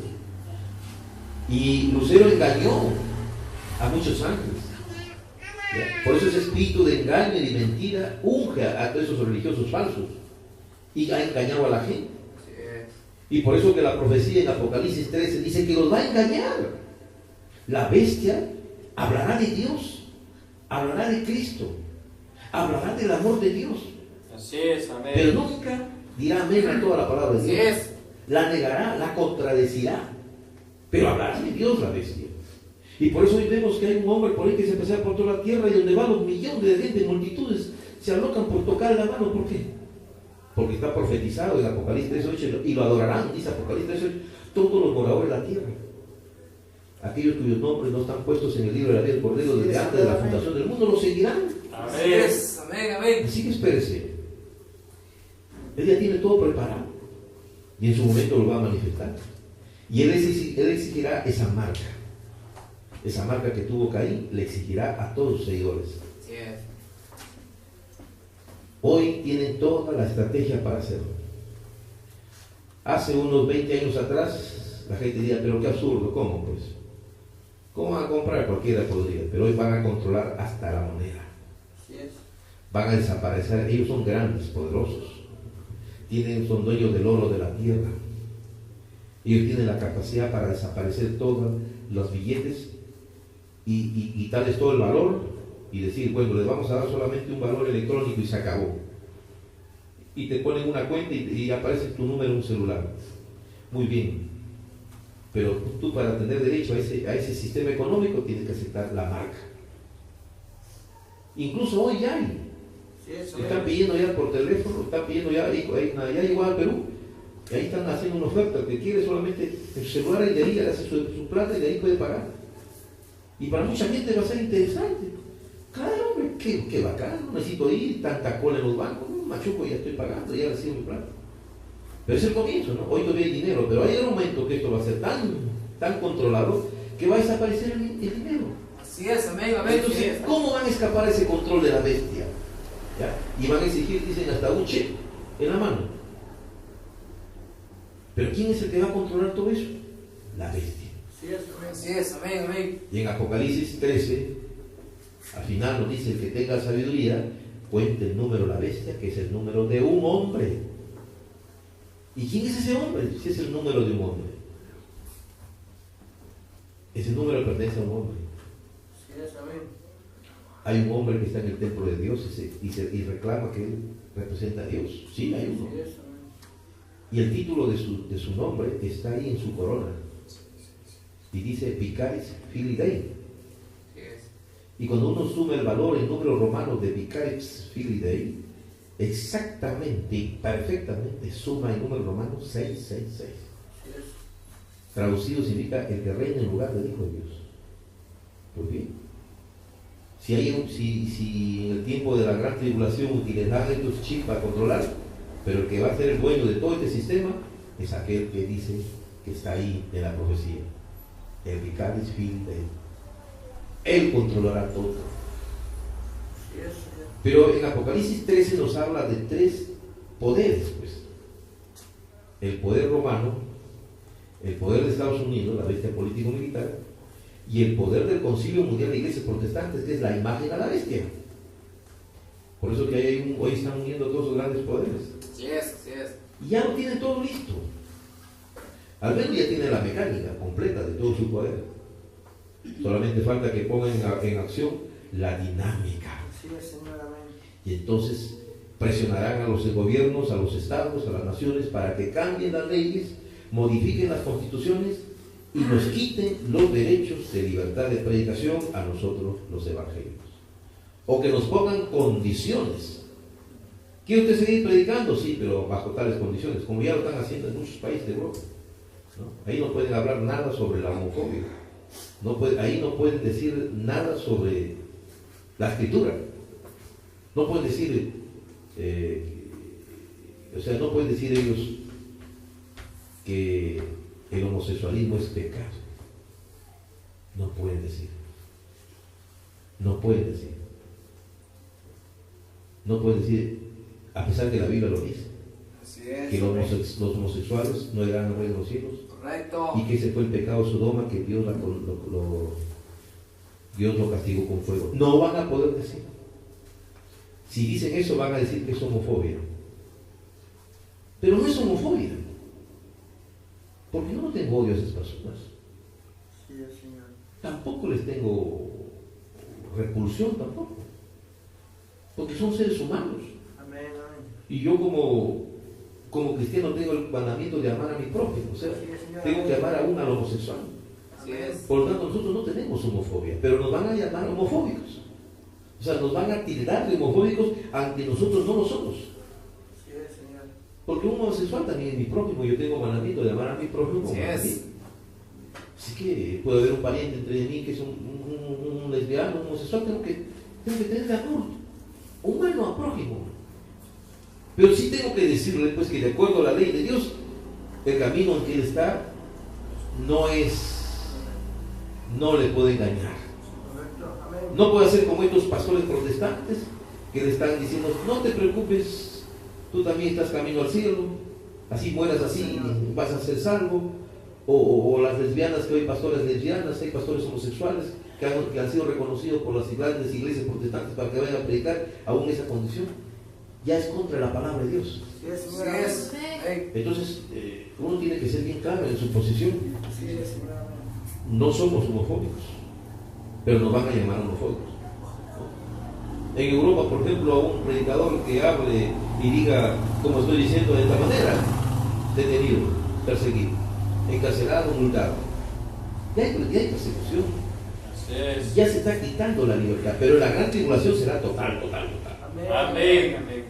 Y Lucero engañó a muchos ángeles. ¿Ya? Por eso ese espíritu de engaño y de mentira unge a todos esos religiosos falsos y ha engañado a la gente. Y por eso que la profecía en Apocalipsis 13 dice que los va a engañar. La bestia hablará de Dios, hablará de Cristo, hablará del amor de Dios. Así es, amén. Pero nunca dirá amén a toda la palabra de Dios. La negará, la contradecirá. Pero hablará de Dios la bestia. Y por eso hoy vemos que hay un hombre por ahí que se pasea por toda la tierra y donde van los millones de gente, multitudes, se alocan por tocar la mano. ¿Por qué? Porque está profetizado en Apocalipsis 3:8 y lo adorarán, dice Apocalipsis 3:8, todos los moradores de la tierra. Aquellos cuyos nombres no están puestos en el libro de la vida del Cordero desde antes de la fundación del mundo, lo seguirán. Amén. Así que espérese. Él ya tiene todo preparado. Y en su momento lo va a manifestar. Y él exigirá esa marca. Esa marca que tuvo Caín, le exigirá a todos sus seguidores. Hoy tienen toda la estrategia para hacerlo. Hace unos 20 años atrás, la gente diría, pero qué absurdo, ¿cómo pues? ¿Cómo van a comprar? Cualquiera podría, pero hoy van a controlar hasta la moneda. Van a desaparecer, ellos son grandes, poderosos. Son dueños del oro de la tierra. Ellos tienen la capacidad para desaparecer todos los billetes y quitarles todo el valor y decir, bueno, les vamos a dar solamente un valor electrónico y se acabó. Y te ponen una cuenta y aparece tu número en un celular. Muy bien. Pero tú para tener derecho a ese sistema económico tienes que aceptar la marca. Incluso hoy ya hay. Están pidiendo ya por teléfono, están pidiendo ya llegó al Perú. Y ahí están haciendo una oferta que quiere solamente el celular y de ahí hace su plata y de ahí puede pagar. Y para mucha gente va a ser interesante. Claro, hombre, qué bacán, no necesito ir, tanta cola en los bancos, machuco, ya estoy pagando, ya recibo mi plata. Pero es el comienzo, ¿no? Hoy todavía hay dinero, pero hay un momento que esto va a ser tan controlado que va a desaparecer el dinero. Así es, amén. Entonces, ¿cómo van a escapar ese control de la bestia? ¿Ya? Y van a exigir, dicen, hasta un cheque en la mano. Pero ¿quién es el que va a controlar todo eso? La bestia. Así es, amén. Y en Apocalipsis 13, al final nos dice, el que tenga sabiduría, cuente el número de la bestia, que es el número de un hombre. ¿Y quién es ese hombre? Si es el número de un hombre. Ese número pertenece a un hombre. Hay un hombre que está en el templo de Dios y reclama que él representa a Dios. Sí, hay uno. Y el título de su nombre está ahí en su corona. y dice Vicaris Filii Dei. Así es. Y cuando uno suma el valor en números romanos de Vicaris Filii Dei, exactamente y perfectamente suma en números romanos 666. Así es. Traducido significa el que reina en lugar del Hijo de Dios. Pues bien, si en el tiempo de la gran tribulación utilizaban estos chips para controlar, pero el que va a ser el dueño de todo este sistema es aquel que dice que está ahí en la profecía, el Vicaris Filii Dei. Él controlará todo. Así es, Señor. Pero en Apocalipsis 13 nos habla de tres poderes, pues. El poder romano, el poder de Estados Unidos, la bestia político-militar, y el poder del Concilio Mundial de Iglesias Protestantes, que es la imagen a la bestia. Por eso que hoy están uniendo todos los grandes poderes. Así es, así es. Y ya lo tienen todo listo. Al menos ya tiene la mecánica completa de todo su poder. Solamente falta que pongan en acción la dinámica. Así es, Señor, amén. Y entonces presionarán a los gobiernos, a los estados, a las naciones para que cambien las leyes, modifiquen las constituciones y nos quiten los derechos de libertad de predicación a nosotros los evangélicos. O que nos pongan condiciones. ¿Quiere usted seguir predicando? Sí, pero bajo tales condiciones, como ya lo están haciendo en muchos países de Europa, ¿no? Ahí no pueden hablar nada sobre la homofobia. Ahí no pueden decir nada sobre la escritura. No pueden decir, no pueden decir ellos que el homosexualismo es pecado. No pueden decir. No pueden decir. No pueden decir, a pesar que la Biblia lo dice, Así es. que los homosexuales no irán al reino de los cielos. Correcto. Y que ese fue el pecado de Sodoma, que Dios lo castigó con fuego. No van a poder decir. Si dicen eso, van a decir que es homofobia. Pero no es homofobia. Porque yo no tengo odio a esas personas. Sí, Señor. Tampoco les tengo repulsión, tampoco. Porque son seres humanos. Amén, amén. Y yo como cristiano tengo el mandamiento de amar a mi prójimo. O sea, tengo que amar aún al homosexual. Así es. Por lo tanto, nosotros no tenemos homofobia, pero nos van a llamar homofóbicos. O sea, nos van a tildar de homofóbicos aunque nosotros no lo somos. Así es, Señor. Porque un homosexual también es mi prójimo, yo tengo mandamiento de amar a mi prójimo como a mí. Así que puede haber un pariente entre mí que es un lesbiano, un homosexual, tengo que tener amor humano a prójimo. Pero sí tengo que decirle pues que de acuerdo a la ley de Dios, el camino en que él está no le puede engañar. Correcto. Amén. No puede ser como estos pastores protestantes que le están diciendo, no te preocupes, tú también estás camino al cielo, así mueras así, vas a ser salvo. O las lesbianas, que hay pastores lesbianas, hay pastores homosexuales que han sido reconocidos por las grandes iglesias protestantes para que vayan a predicar aún esa condición. Ya es contra la palabra de Dios. Así es, Señor. Así es. Amén. Entonces, uno tiene que ser bien claro en su posición. Así es, Señor. Amén. No somos homofóbicos, pero nos van a llamar homofóbicos. En Europa, por ejemplo, a un predicador que hable y diga, como estoy diciendo de esta manera, detenido, perseguido, encarcelado, multado. Ya hay persecución. Así es. Ya se está quitando la libertad, pero la gran tribulación será total. Amén. Amén. Amén.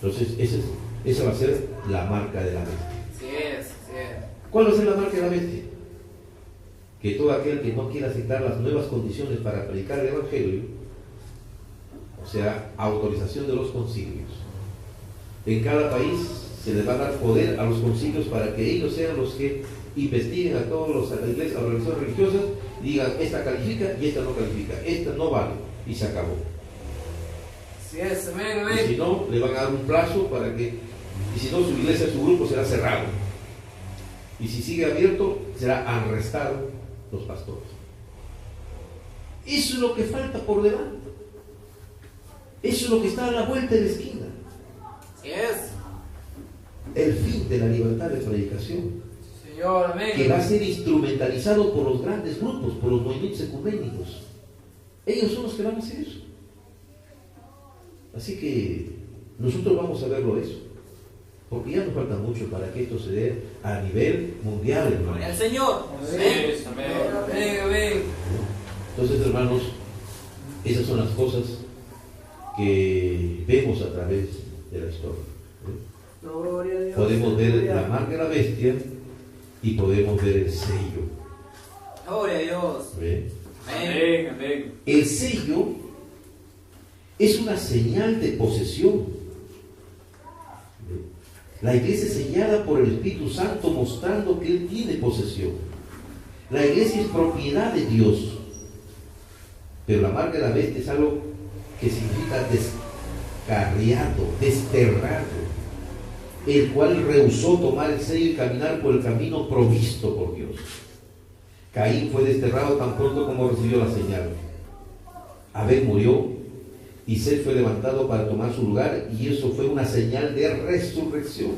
Entonces, esa va a ser la marca de la bestia. Así es, así es. ¿Cuál va a ser la marca de la bestia? Que todo aquel que no quiera aceptar las nuevas condiciones para predicar el Evangelio, o sea, autorización de los concilios. En cada país se les va a dar poder a los concilios para que ellos sean los que investiguen a todas las iglesias, a las organizaciones religiosas, y digan, esta califica y esta no califica, esta no vale, y se acabó. Así es, amén, Y si amén. no, le van a dar un plazo para que, y si no, su iglesia, su grupo será cerrado. Y si sigue abierto, será arrestado los pastores. Eso es lo que falta por delante. Eso es lo que está a la vuelta de la esquina. Así es. El fin de la libertad de predicación, Señor, amén. que va a ser instrumentalizado por los grandes grupos, por los movimientos ecuménicos. Ellos son los que van a hacer eso. Así que nosotros vamos a verlo eso. Porque ya nos falta mucho para que esto se dé a nivel mundial, hermanos. Gloria al Señor. Así Amén. es, amén. Amén, amén. Entonces, hermanos, esas son las cosas que vemos a través de la historia. Gloria a Dios. Podemos ver la marca de la bestia y podemos ver el sello. Gloria a Dios. ¿Ve? Amén. Amén, amén. El sello es una señal de posesión. ¿Ve? La iglesia es sellada por el Espíritu Santo mostrando que Él tiene posesión. La iglesia es propiedad de Dios. Pero la marca de la bestia es algo que significa descarriado, desterrado, el cual rehusó tomar el sello y caminar por el camino provisto por Dios. Caín fue desterrado tan pronto como recibió la señal. Abel murió y Set fue levantado para tomar su lugar, y eso fue una señal de resurrección.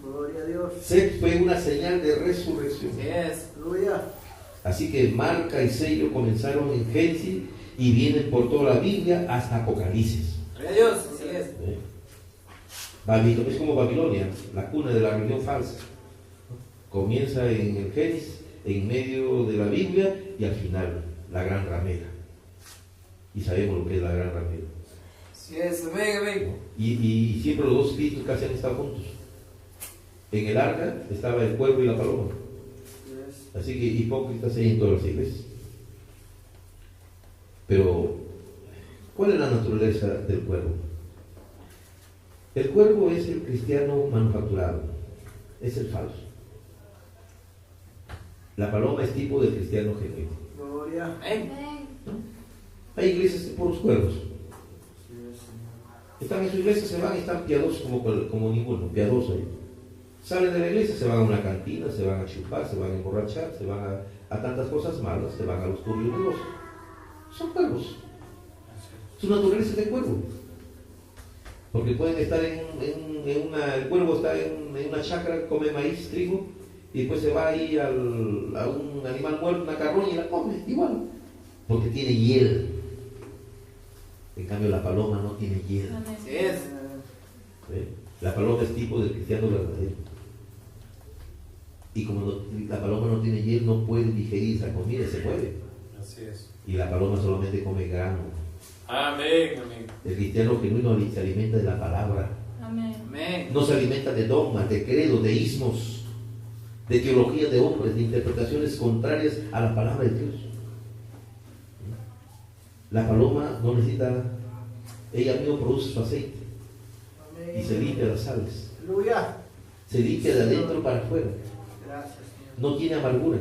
Gloria a Dios. Set fue una señal de resurrección. Así es. Aleluya. Así que marca y sello comenzaron en Génesis y vienen por toda la Biblia hasta Apocalipsis. Gloria a Dios. Así es. Es como Babilonia, la cuna de la religión falsa. Comienza en el Génesis, en medio de la Biblia, y al final la gran ramera. Y sabemos lo que es la gran ramera. Así es. Amén, amén. Y siempre los dos espíritus casi han estado juntos. En el arca estaba el cuervo y la paloma. Así que hipócritas hay en todas las iglesias. Pero, ¿cuál es la naturaleza del cuervo? El cuervo es el cristiano manufacturado, es el falso. La paloma es tipo de cristiano genuino. Gloria. Amén. Hay iglesias de puros cuervos. Están en su iglesia, se van y están piadosos como ninguno, piadosos ahí. Salen de la iglesia, se van a una cantina, se van a chupar, se van a emborrachar, se van a tantas cosas malas, se van a los turbios negocios. Son cuervos. Su naturaleza es de cuervo. Porque pueden estar el cuervo está en una chacra, come maíz, trigo, y después se va ahí a un animal muerto, una carroña, y la come, igual. Porque tiene hiel. En cambio la paloma no tiene hiel. Así es. ¿Ve? La paloma es tipo de cristiano verdadero. Y como la paloma no tiene hiel, no puede digerir esa comida, se mueve. Así es. Y la paloma solamente come grano. Amén, amén. El cristiano genuino se alimenta de la palabra. Amén. Amén. No se alimenta de dogmas, de credos, de ismos, de teología de hombres, de interpretaciones contrarias a la palabra de Dios. La paloma no necesita, ella misma produce su aceite y se limpia las sales. Aleluya. Se limpia de adentro para afuera. Gracias, Señor. No tiene amargura.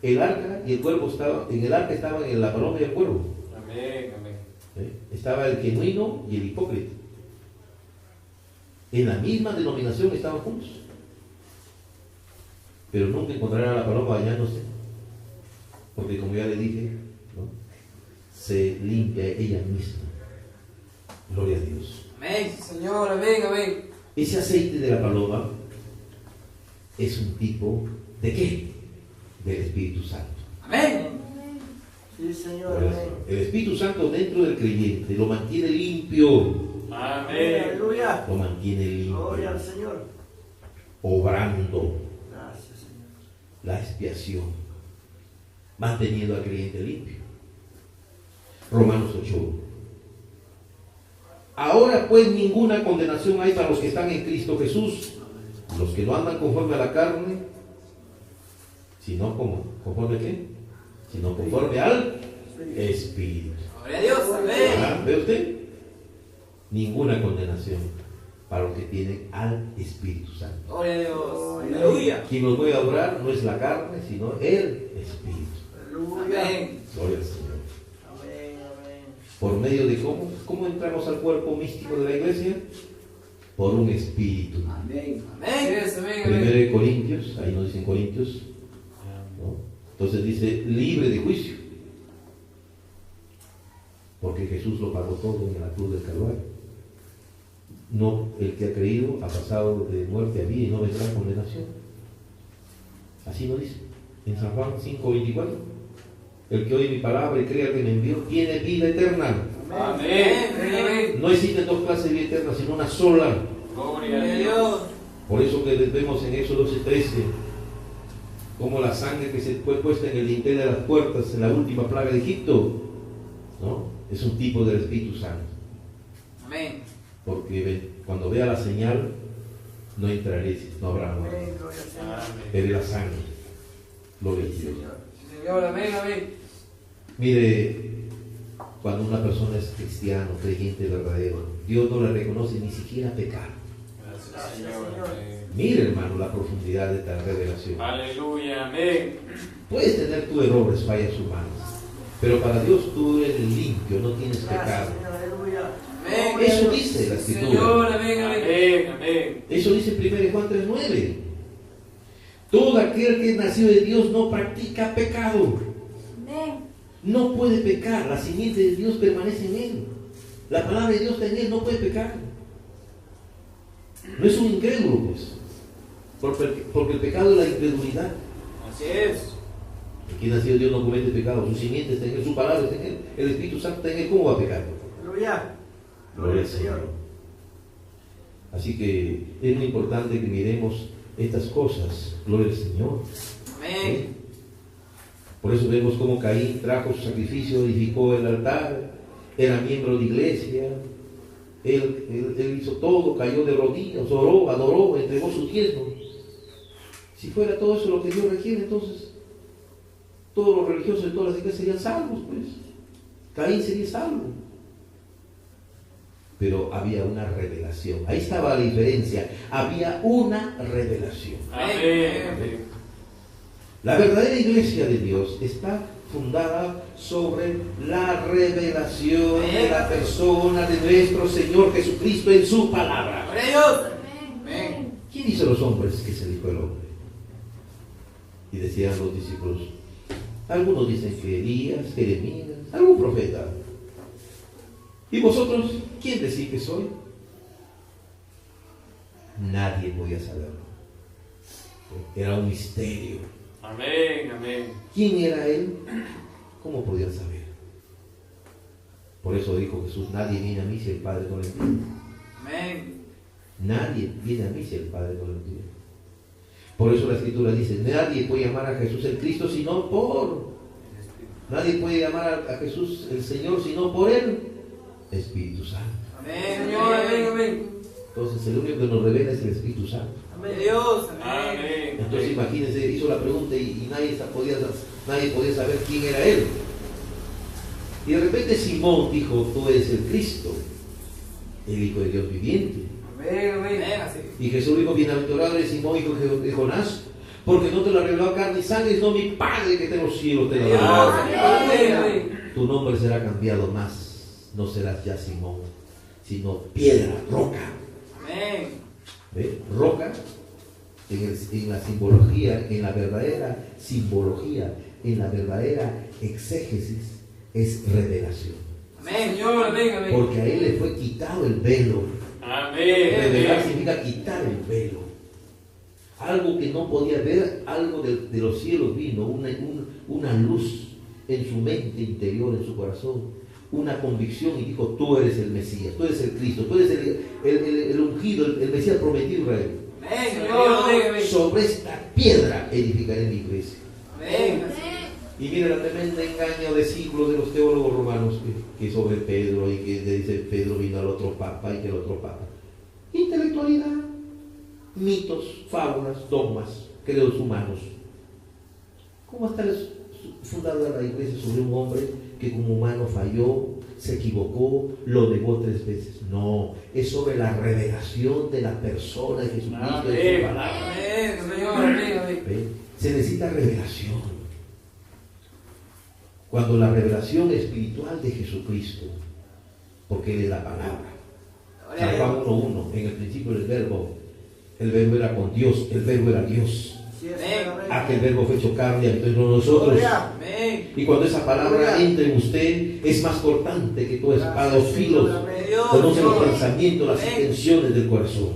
El arca y el cuervo en el arca estaban en la paloma y el cuervo. Amén, amén. Estaba el genuino y el hipócrita. En la misma denominación estaban juntos. Pero nunca encontrarán a la paloma bañándose. Porque como ya le dije, ¿no? Se limpia ella misma. Gloria a Dios. Amén, Señor. Amén, amén. Ese aceite de la paloma es un tipo ¿de qué? Del Espíritu Santo. Amén. Sí, Señor. Por eso, el Espíritu Santo dentro del creyente lo mantiene limpio. Amén. Aleluya. Lo mantiene Gloria al limpio. Señor. Obrando Gracias, Señor. la expiación. Manteniendo al creyente limpio. Romanos 8. Ahora pues ninguna condenación hay para los que están en Cristo Jesús, los que no andan conforme a la carne, sino conforme a qué, sino conforme al Espíritu. Gloria a Dios. Amén. Ah, ¿ve usted? Ninguna condenación para los que tienen al Espíritu Santo. Gloria a Dios. Aleluya. Quien nos puede adorar no es la carne, sino el Espíritu. Aleluya. Amén. Gloria al Señor. Amén, amén. ¿Por medio de cómo entramos al cuerpo místico de la iglesia? Por un espíritu. Amén. Amén. Yes, amén, Primero amén. de Corintios, ahí nos dicen Corintios, ¿no? Entonces dice libre de juicio. Porque Jesús lo pagó todo en la cruz del Calvario. No, el que ha creído ha pasado de muerte a vida y no vendrá a condenación. Así lo dice en San Juan 5:24. El que oye mi palabra y crea que me envió tiene vida eterna. Amén. Amén. No existen dos clases de vida eterna, sino una sola. Gloria a Dios. Por eso que vemos en Éxodo 12:13, como la sangre que se fue puesta en el dintel de las puertas en la última plaga de Egipto, ¿no? Es un tipo del Espíritu Santo. Amén. Porque cuando vea la señal, no entraréis, no habrá muerte. Amén. Gloria al Señor. Veré la sangre. Gloria a Dios. Señor, amén, amén. Mire, cuando una persona es cristiano, creyente verdadero, Dios no le reconoce ni siquiera pecar. Gracias, Señor. Mire, hermano, la profundidad de esta revelación. Aleluya, amén. Puedes tener tus errores, fallas humanas, pero para Dios tú eres limpio, no tienes pecado. Amén. Eso dice la Escritura. Señor, amén, amén. Amén. Eso dice 1 Juan 3:9. Todo aquel que es nacido de Dios no practica pecado. No puede pecar. La simiente de Dios permanece en él. La palabra de Dios está en él, no puede pecar. No es un incrédulo, pues. Porque el pecado es la incredulidad. Así es. El que es nacido de Dios no comete pecado. Su simiente está en él, su palabra está en él. El Espíritu Santo está en él. ¿Cómo va a pecar? Gloria al Señor. Así que es muy importante que miremos estas cosas. Gloria al Señor. Amén. Por eso vemos cómo Caín trajo su sacrificio, edificó el altar, era miembro de la iglesia, él hizo todo, cayó de rodillas, oró, adoró, entregó su diezmo. Si fuera todo eso lo que Dios requiere, entonces todos los religiosos de todas las iglesias serían salvos, pues. Caín sería salvo. Pero había una revelación. Ahí estaba la diferencia. Había una revelación. Amén. La verdadera iglesia de Dios está fundada sobre la revelación de la persona de nuestro Señor Jesucristo en su palabra. Gloria a Dios. Amén. ¿Quién dice los hombres que se dijo el hombre? Y decían los discípulos, algunos dicen que Elías, Jeremías, algún profeta. ¿Y vosotros quién decís que soy? Nadie podía saberlo. Era un misterio. Amén, amén. ¿Quién era él? ¿Cómo podían saber? Por eso dijo Jesús, nadie viene a mí si el Padre no le envía. Amén. Nadie viene a mí si el Padre no le envía. Por eso la Escritura dice, nadie puede llamar a Jesús el Cristo sino por... Nadie puede llamar a Jesús el Señor sino por el Espíritu Santo. Amén, Señor, amén, amén. Entonces el único que nos revela es el Espíritu Santo. Amén, Dios, amén. Entonces imagínense, hizo la pregunta y nadie podía saber quién era él. Y de repente Simón dijo, tú eres el Cristo, el Hijo de Dios viviente. Amén, amén. Y Jesús dijo, bienaventurado eres Simón, hijo de Jonás, porque no te lo reveló carne y sangre, sino mi Padre que está en los cielos te lo reveló. Amén, amén. Tu nombre será cambiado más, no serás ya Simón, sino piedra, roca. Amén. ¿Ve? Roca, en la simbología, en la verdadera simbología, en la verdadera exégesis, es revelación. Amén, Señor, amén, amén. Porque a él le fue quitado el velo. Amén. Revelar significa quitar el velo. Algo que no podía ver, algo de los cielos vino, una luz en su mente interior, en su corazón, una convicción y dijo, tú eres el Mesías, tú eres el Cristo, tú eres el ungido, el Mesías prometido Israel. Amén, Señor, amén, amén. Sobre esta piedra edificaré mi iglesia. Amén. Y mira la tremenda engaño de siglos de los teólogos romanos que sobre Pedro y que dice Pedro vino al otro papa y que el otro papa. Intelectualidad, mitos, fábulas, dogmas, credos humanos. ¿Cómo está fundada la iglesia sobre un hombre que como humano falló, se equivocó, lo negó 3 veces? No, es sobre la revelación de la persona de Jesucristo y de su palabra. Amén, Señor, amén, amén. ¿Ve? Se necesita revelación. Cuando la revelación espiritual de Jesucristo, porque Él es la palabra. San Juan 1:1, en el principio del verbo era con Dios, el verbo era Dios. Aquel verbo fue hecho carne y habitó entre nosotros. Y cuando esa palabra entra en usted, es más cortante que toda espada o filos. Conoce los pensamientos, las intenciones del corazón.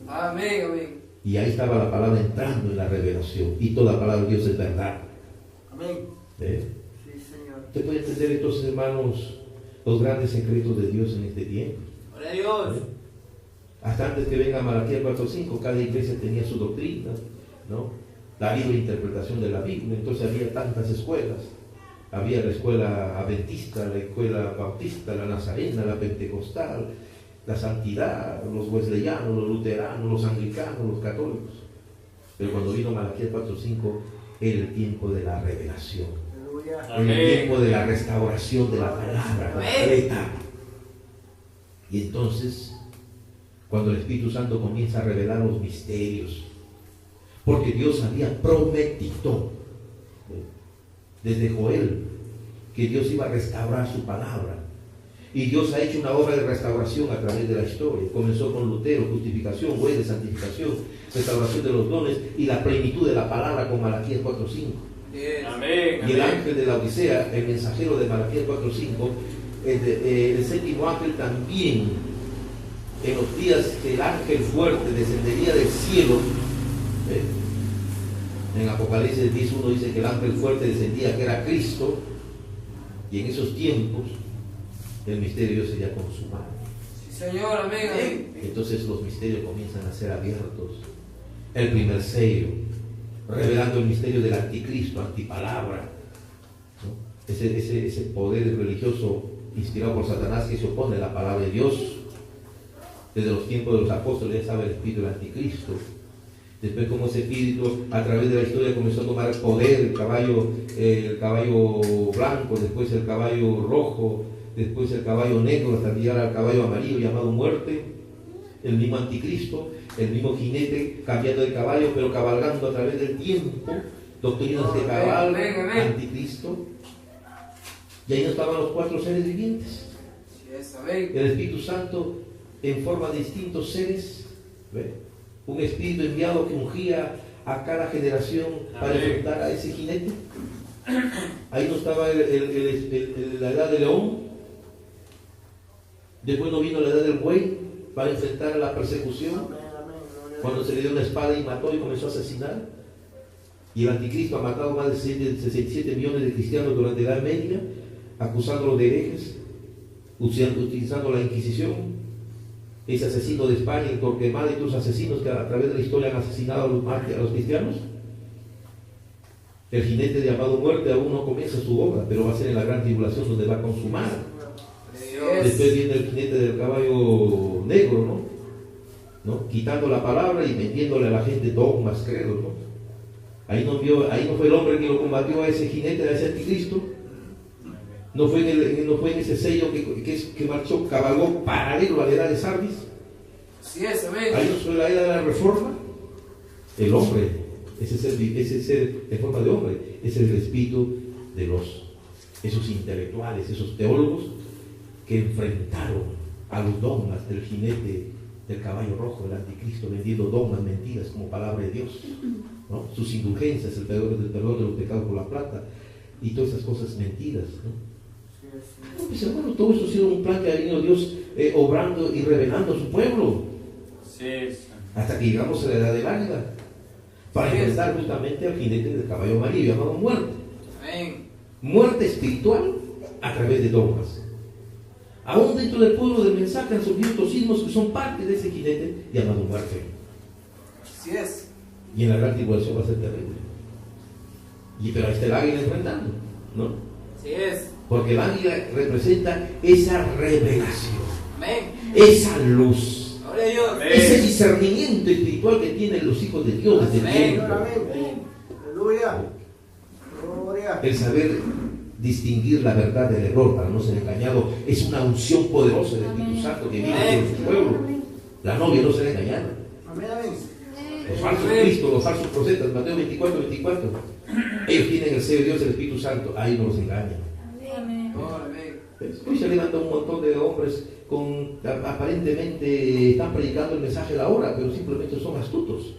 Amén, amén. Y ahí estaba la palabra entrando en la revelación. Y toda palabra de Dios es verdad. Amén. ¿Eh? Sí, Señor. Usted puede entender entonces, hermanos, los grandes secretos de Dios en este tiempo. Gloria a Dios. ¿Eh? Hasta antes que venga Malaquías 4:5, cada iglesia tenía su doctrina, ¿no? La libre interpretación de la Biblia. Entonces había tantas escuelas. Había la escuela adventista, la escuela bautista, la nazarena, la pentecostal, la santidad, los wesleyanos, los luteranos, los anglicanos, los católicos. Pero cuando vino Malaquías 4:5, era el tiempo de la revelación. Era el tiempo de la restauración de la palabra completa. Y entonces, cuando el Espíritu Santo comienza a revelar los misterios, porque Dios había prometido desde Joel que Dios iba a restaurar su palabra, y Dios ha hecho una obra de restauración a través de la historia. Comenzó con Lutero, justificación, de santificación, restauración de los dones y la plenitud de la palabra con Malaquías 4:5. Amén. Y el ángel de la Odisea, el mensajero de Malaquías 4:5, el séptimo ángel también, en los días que el ángel fuerte descendería del cielo. En Apocalipsis 10:1 dice que el ángel fuerte descendía, que era Cristo, y en esos tiempos el misterio sería consumado. Sí, Señor, amén, amén. Entonces los misterios comienzan a ser abiertos. El primer sello, revelando el misterio del anticristo, antipalabra, ¿no? Ese poder religioso inspirado por Satanás que se opone a la palabra de Dios. Desde los tiempos de los apóstoles ya sabe el espíritu del anticristo. Después, como ese espíritu a través de la historia comenzó a tomar poder, el caballo blanco, después el caballo rojo, después el caballo negro, hasta llegar al caballo amarillo llamado muerte, el mismo anticristo, el mismo jinete cambiando de caballo, pero cabalgando a través del tiempo, doctrinas de caballo, anticristo. Y ahí no estaban los 4 seres vivientes. El Espíritu Santo en forma de distintos seres, ¿ve? Un espíritu enviado que ungía a cada generación para enfrentar a ese jinete. Ahí no estaba la edad del león. Después no vino la edad del buey para enfrentar a la persecución, cuando se le dio una espada y mató y comenzó a asesinar. Y el anticristo ha matado más de 67 millones de cristianos durante la Edad Media, acusándolos de herejes, utilizando la Inquisición. Ese asesino de España, el Torquemada, y otros asesinos que a través de la historia han asesinado a los cristianos. El jinete llamado muerte aún no comienza su obra, pero va a ser en la gran tribulación donde va a consumar. Después viene el jinete del caballo negro, ¿no? Quitando la palabra y metiéndole a la gente dogmas, credos, ¿no? Ahí no fue el hombre que lo combatió a ese jinete, a ese anticristo. No fue en ese sello que marchó, cabalgó paralelo a la edad de Sardis. Sí, amén. Ahí no fue la era de la reforma. El hombre, ese ser en forma de hombre, ese es el espíritu de esos intelectuales, esos teólogos que enfrentaron a los dogmas del jinete del caballo rojo, el anticristo, vendiendo dogmas, mentiras como palabra de Dios, ¿no? Sus indulgencias, el perdón de los pecados por la plata y todas esas cosas mentiras, ¿no? Pues hermano, todo eso ha sido un plan que ha venido Dios obrando y revelando a su pueblo. Sí. Hasta que llegamos a la edad del águila, para enfrentar justamente al jinete del caballo amarillo llamado muerte. Amén. Muerte espiritual a través de dogmas. Aún dentro del pueblo del mensaje han surgido estos sismos que son parte de ese jinete llamado muerte. Así es. Y en la gran tribulación va a ser terrible. Pero ahí está el águila enfrentando, ¿no? Así es. Porque el águila representa esa revelación, Amén. esa luz, Gloria a Dios. ese discernimiento espiritual que tienen los hijos de Dios desde el Amén. tiempo. Aleluya. Gloria. El saber distinguir la verdad del error para no ser engañado es una unción poderosa del Espíritu Santo que viene sobre su pueblo. La novia no será engañada. Amén, amén. Los falsos cristos, los falsos profetas, Mateo 24. Ellos tienen el sello de Dios, el Espíritu Santo. Ahí no los engañan. Hoy se levanta un montón de hombres aparentemente están predicando el mensaje de la hora, pero simplemente son astutos.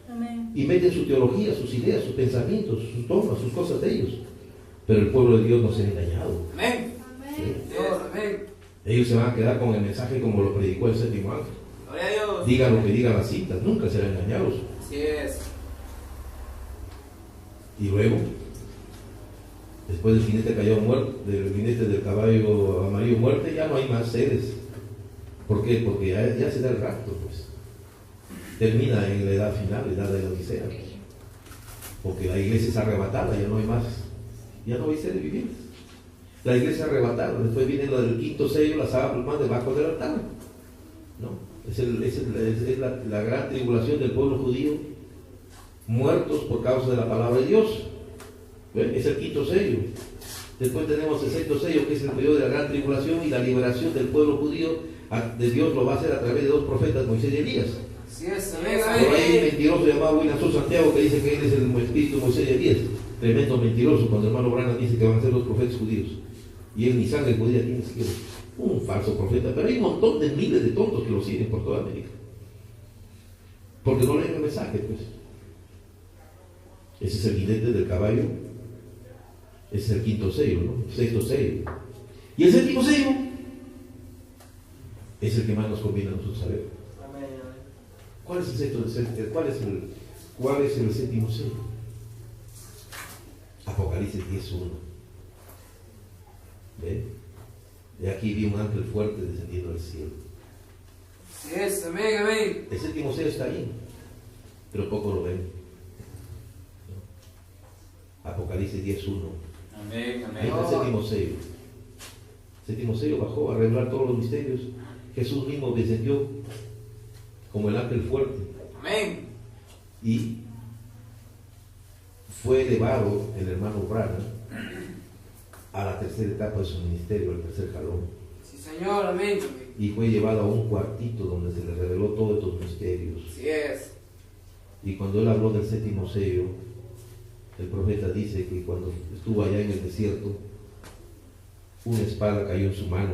Amén. Y meten su teología, sus ideas, sus pensamientos, sus dogmas, sus cosas de ellos. Pero el pueblo de Dios no será engañado. Amén. Dios, amén. Ellos se van a quedar con el mensaje como lo predicó el séptimo ángel. Gloria a Dios. Digan lo que digan las citas, nunca serán engañados. Así es. Y luego, después del jinete del caballo muerto, del jinete del caballo amarillo muerte, ya no hay más seres. ¿Por qué? Porque ya se da el rapto, pues. Termina en la edad final, la edad de la Odisea. Porque la iglesia es arrebatada, ya no hay más, ya no hay seres vivientes. La iglesia arrebatada, después viene lo del quinto sello, las aguas más debajo del altar. ¿No? Es la gran tribulación del pueblo judío, muertos por causa de la palabra de Dios. ¿Ven? Es el quinto sello. Después tenemos el sexto sello, que es el periodo de la gran tribulación, y la liberación del pueblo judío de Dios lo va a hacer a través de dos profetas, Moisés y Elías. Sí, es, Por ahí hay un mentiroso llamado William Santiago que dice que él es el espíritu de Moisés y Elías. Tremendo mentiroso, cuando el hermano Branham dice que van a ser los profetas judíos. Y él ni sangre judía tiene siquiera. Un falso profeta. Pero hay un montón de miles de tontos que lo siguen por toda América. Porque no leen el mensaje, pues. Ese es el jinete del caballo. Ese es el quinto sello, ¿no? El sexto sello. Y el séptimo sello es el que más nos conviene a nosotros saber. ¿Cuál es el sexto sello? ¿Cuál es el séptimo sello? Apocalipsis 10:1. ¿Ven? Y aquí vi un ángel fuerte descendiendo del cielo. Sí, es, amén, amén. El séptimo sello está ahí, pero poco lo ven. ¿No? Apocalipsis 10:1. Amén, amén. Ahí está el séptimo sello. El séptimo sello bajó a revelar todos los misterios. Jesús mismo descendió como el ángel fuerte. Amén. Y fue elevado el hermano Branham a la tercera etapa de su ministerio, el tercer jalón. Sí, Señor, amén. Y fue llevado a un cuartito donde se le reveló todos estos misterios. Sí es. Y cuando él habló del séptimo sello, el profeta dice que cuando estuvo allá en el desierto, una espada cayó en su mano.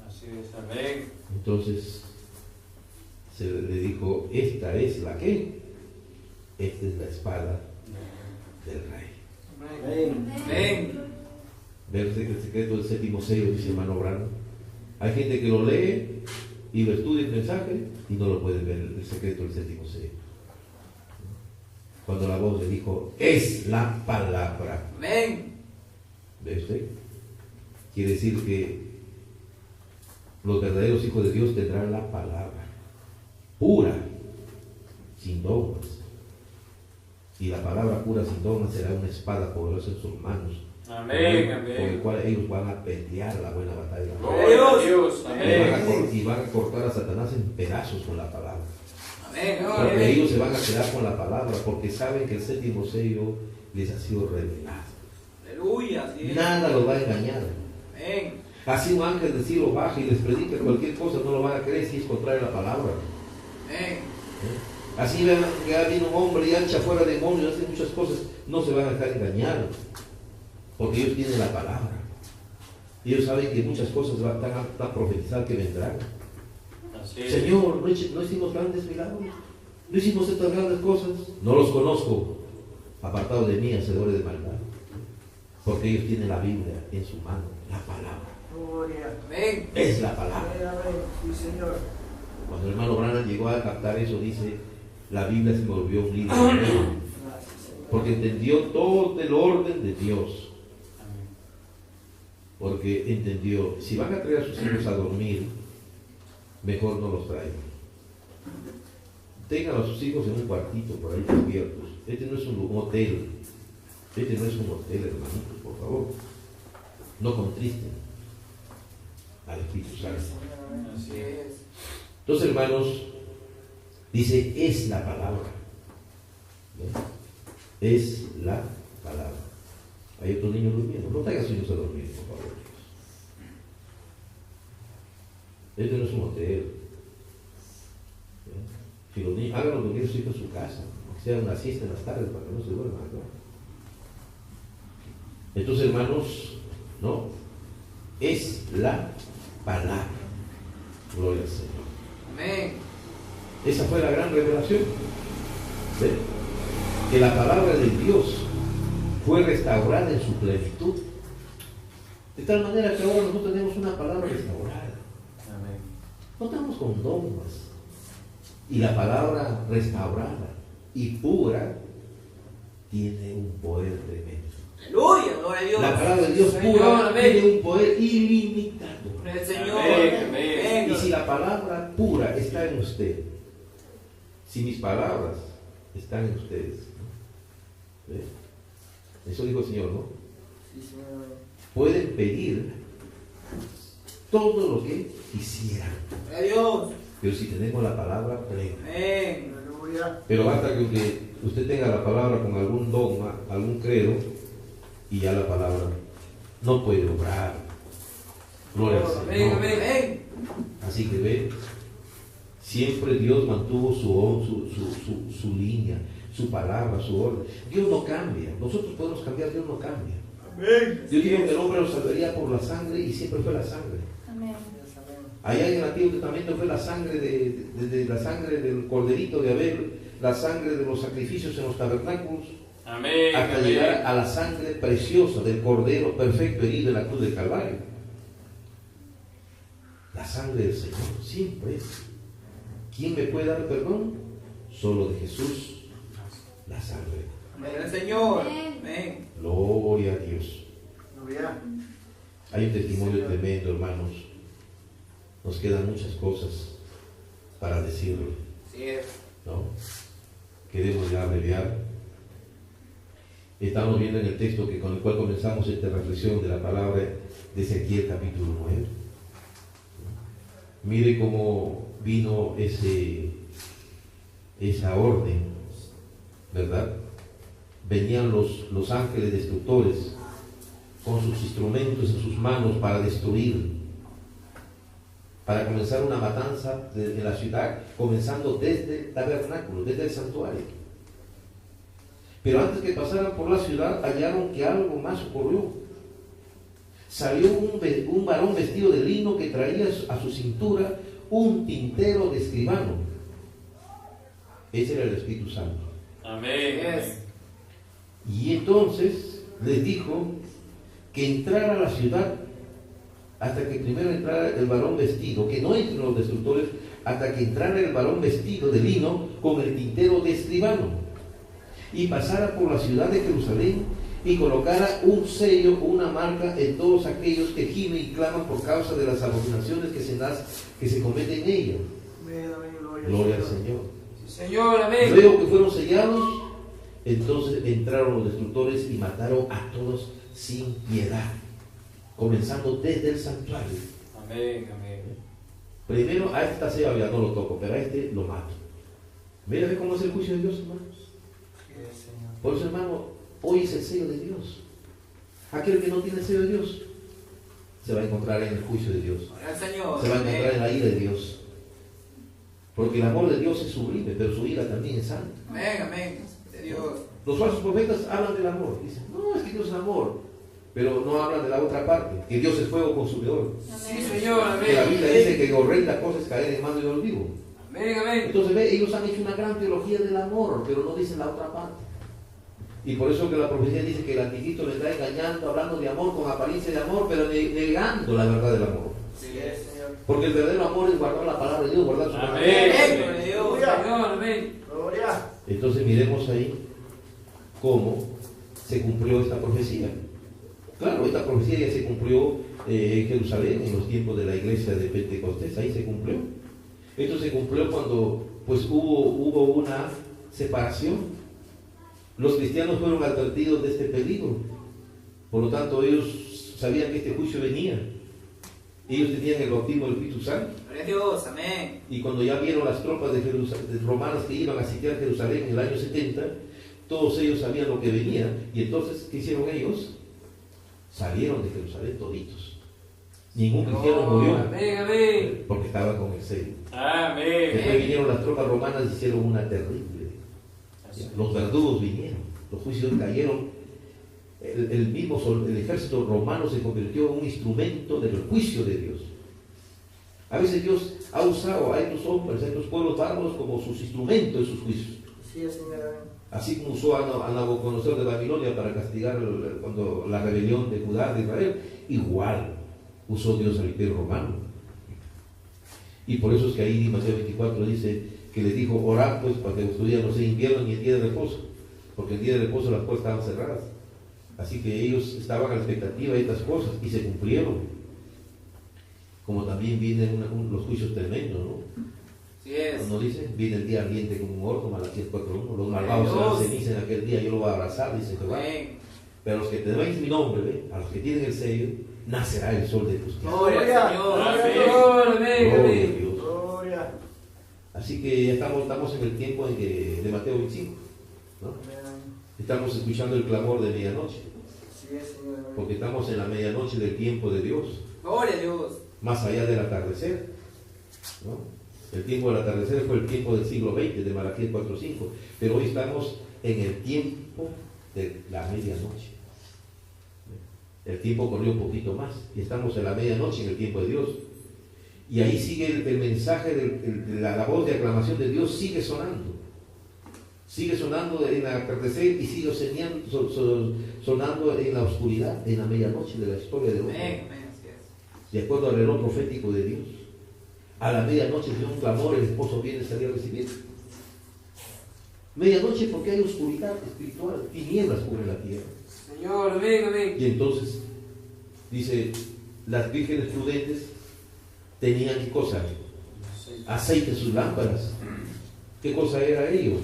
Así es, amén. Entonces se le dijo, esta es la que, esta es la espada del rey. Amén. Amén. Ver el secreto del séptimo sello, dice hermano Branham. Hay gente que lo lee y lo estudia el mensaje y no lo puede ver, el secreto del séptimo sello. Cuando la voz le dijo, es la palabra. Amén. ¿Ve usted? Quiere decir que los verdaderos hijos de Dios tendrán la palabra pura, sin dogmas. Y la palabra pura, sin dogmas, será una espada poderosa en sus manos. Amén, Con amén. el cual ellos van a pelear la buena batalla. Gloria a Dios. Y van a cortar a Satanás en pedazos con la palabra. Amén. Porque ellos se van a quedar con la palabra, porque saben que el séptimo sello les ha sido revelado. Aleluya. Sí. Nada los va a engañar. Amén. Así un ángel del cielo baja y les predica cualquier cosa, no lo van a creer si es contrario a la palabra. Amén. Así vean que viene un hombre y echa fuera demonios, hace muchas cosas, no se van a dejar engañar, porque ellos tienen la palabra. Ellos saben que muchas cosas van a profetizar que vendrán. Así es. Señor, no hicimos grandes milagros, no hicimos estas grandes cosas. No los conozco, apartados de mí, hacedores de maldad. Porque ellos tienen la Biblia en su mano, la palabra. Amén. Es la palabra. Sí, Señor. Cuando el hermano Branham llegó a captar eso, dice, la Biblia se volvió un libro nuevo, porque entendió todo el orden de Dios. Porque entendió, si van a traer a sus hijos a dormir, mejor no los traigan. Tengan a sus hijos en un cuartito por ahí despiertos. Este no es un hotel. Este no es un hotel, hermanitos, por favor. No contristen al Espíritu Santo. Así es. Entonces, hermanos, dice, es la palabra. ¿Ven? Es la palabra. Hay otros niños durmiendo. No traigan a sus hijos a dormir, por favor. Este no es un hotel. ¿Ven? Si los niños, háganlo dormir a sus hijos en su casa, aunque sea una siesta en las tardes para que no se duerman, ¿no? Entonces, hermanos, no, es la palabra. Gloria al Señor. Amén. Esa fue la gran revelación. ¿Ven? Que la palabra de Dios fue restaurada en su plenitud. De tal manera que ahora nosotros tenemos una palabra restaurada. Amén. No estamos con dogmas. Y la palabra restaurada y pura tiene un poder tremendo. Aleluya, gloria a Dios. La palabra de Dios Señor, pura amén. tiene un poder ilimitado. Gloria al Señor. Amén, amén. Y si la palabra pura está en usted, si mis palabras están en ustedes, ¿no? ¿Ve? Eso dijo el Señor, ¿no? Sí, Señor. Pueden pedir todo lo que quisieran, Gloria a Dios. pero si tenemos la palabra plena. Amén. Aleluya. Pero basta que usted tenga la palabra con algún dogma, algún credo, y ya la palabra no puede obrar. Gloria al Amén, Señor. amén. Amén. Así que ve, siempre Dios mantuvo su línea, su palabra, su orden. Dios no cambia. Nosotros podemos cambiar, Dios no cambia. Amén. Dios dijo que el hombre lo salvaría por la sangre y siempre fue la sangre. Amén. Allá en el Antiguo Testamento fue la sangre de la sangre del corderito de Abel, la sangre de los sacrificios en los tabernáculos, Amén, hasta amén. llegar a la sangre preciosa del cordero perfecto herido en la cruz del Calvario. La sangre del Señor siempre es. ¿Quién me puede dar perdón? Solo de Jesús, la sangre. Gloria al Señor. Amén. Amén. Gloria a Dios. Gloria. Hay un testimonio tremendo, hermanos. Nos quedan muchas cosas para decirle, Sí es. ¿no? Queremos ya abreviar. Estamos viendo en el texto con el cual comenzamos esta reflexión de la palabra de Ezequiel capítulo 9. Mire cómo vino esa orden, ¿verdad? Venían los ángeles destructores con sus instrumentos en sus manos para destruir, para comenzar una matanza en la ciudad, comenzando desde el tabernáculo, desde el santuario. Pero antes que pasaran por la ciudad, hallaron que algo más ocurrió. Salió un varón vestido de lino que traía a su cintura un tintero de escribano. Ese era el Espíritu Santo. Amén. Yes. Y entonces les dijo que entrara a la ciudad hasta que primero entrara el varón vestido, que no entren los destructores, hasta que entrara el varón vestido de lino con el tintero de escribano, y pasara por la ciudad de Jerusalén y colocara un sello o una marca en todos aquellos que gimen y claman por causa de las abominaciones que se cometen en ella. Amén, amén, Gloria al Señor. Sí, Señor, amén. Luego que fueron sellados, entonces entraron los destructores y mataron a todos sin piedad, comenzando desde el santuario. Amén, amén. Primero a esta ceba ya no lo toco, pero a este lo mato. Mira ve cómo es el juicio de Dios, hermanos. Yes, Señor. Por eso, hermano, hoy es el sello de Dios. Aquel que no tiene el sello de Dios se va a encontrar en el juicio de Dios, Gloria al Señor. se va a encontrar en Amén. la ira de Dios. Porque el amor de Dios es sublime, pero su ira también es santa. Amén, amén. De Dios. Los falsos profetas hablan del amor, dicen, no, es que Dios es amor, pero no hablan de la otra parte, que Dios es fuego consumidor. Sí, Amén. Señor. Que la Amén. Biblia dice que horrenda cosa es caer en manos de los vivos. Amén, amén. Entonces ve, ellos han hecho una gran teología del amor, pero no dicen la otra parte. Y por eso que la profecía dice que el anticristo le está engañando, hablando de amor con apariencia de amor, pero negando la verdad del amor. Sí es, Señor. Porque el verdadero amor es guardar la palabra de Dios, guardar su palabra. Amén. Gloria a Dios. Señor, amén. Gloria. Entonces miremos ahí cómo se cumplió esta profecía. Claro, esta profecía ya se cumplió en Jerusalén, en los tiempos de la iglesia de Pentecostés, ahí se cumplió. Esto se cumplió cuando pues hubo una separación. Los cristianos fueron advertidos de este peligro. Por lo tanto, ellos sabían que este juicio venía. Ellos tenían el bautismo del Espíritu Santo. Gloria a Dios. Amén. Y cuando ya vieron las tropas de romanas que iban a sitiar Jerusalén en el año 70, todos ellos sabían lo que venía. Y entonces, ¿qué hicieron ellos? Salieron de Jerusalén toditos. Ningún cristiano murió Amén, amén. porque estaba con el sello. Amén. Después vinieron las tropas romanas y hicieron una terrible. Los verdugos vinieron, los juicios cayeron. El ejército romano se convirtió en un instrumento del juicio de Dios. A veces Dios ha usado a estos hombres, a estos pueblos bárbaros como sus instrumentos en sus juicios. Sí es, Señor. Así como usó a Nabucodonosor de Babilonia para castigar cuando la rebelión de Judá, de Israel, igual usó Dios al imperio romano. Y por eso es que ahí en Mateo 24 dice que les dijo, orad pues para que vuestro día no sea invierno ni el día de reposo, porque el día de reposo las puertas estaban cerradas. Así que ellos estaban a la expectativa de estas cosas y se cumplieron. Como también vienen los juicios tremendos, ¿no? Así es. Nos dice, viene el día ardiente como un horno, Malaquías 4:1, los malvados serán ceniza en aquel día, yo lo voy a abrazar, dice Jehová. Amén. Pero a los que tenéis mi nombre, ¿ve? A los que tienen el sello, nacerá el sol de justicia. Gloria al Señor. Amén. Gloria a Amén. Dios. Gloria. Así que ya estamos en el tiempo en que, de Mateo 25, ¿no? Amén. Estamos escuchando el clamor de medianoche, Así es, Señor. porque estamos en la medianoche del tiempo de Dios, Gloria a Dios. más allá del atardecer, ¿no? El tiempo del atardecer fue el tiempo del siglo XX, de Malaquías 4:5, pero hoy estamos en el tiempo de la medianoche. El tiempo corrió un poquito más y estamos en la medianoche, en el tiempo de Dios. Y ahí sigue el mensaje, la voz de aclamación de Dios sigue sonando. Sigue sonando en el atardecer y sigue sonando en la oscuridad, en la medianoche de la historia de hoy. Amén. Amén. Así es. De acuerdo al reloj profético de Dios. A la medianoche de un clamor, el esposo viene a salir a recibir. Medianoche porque hay oscuridad espiritual, tinieblas cubren la tierra. Señor, amén, amén. Y entonces, dice, las vírgenes prudentes tenían ¿qué cosa? Aceite en sus lámparas. ¿Qué cosa era ello?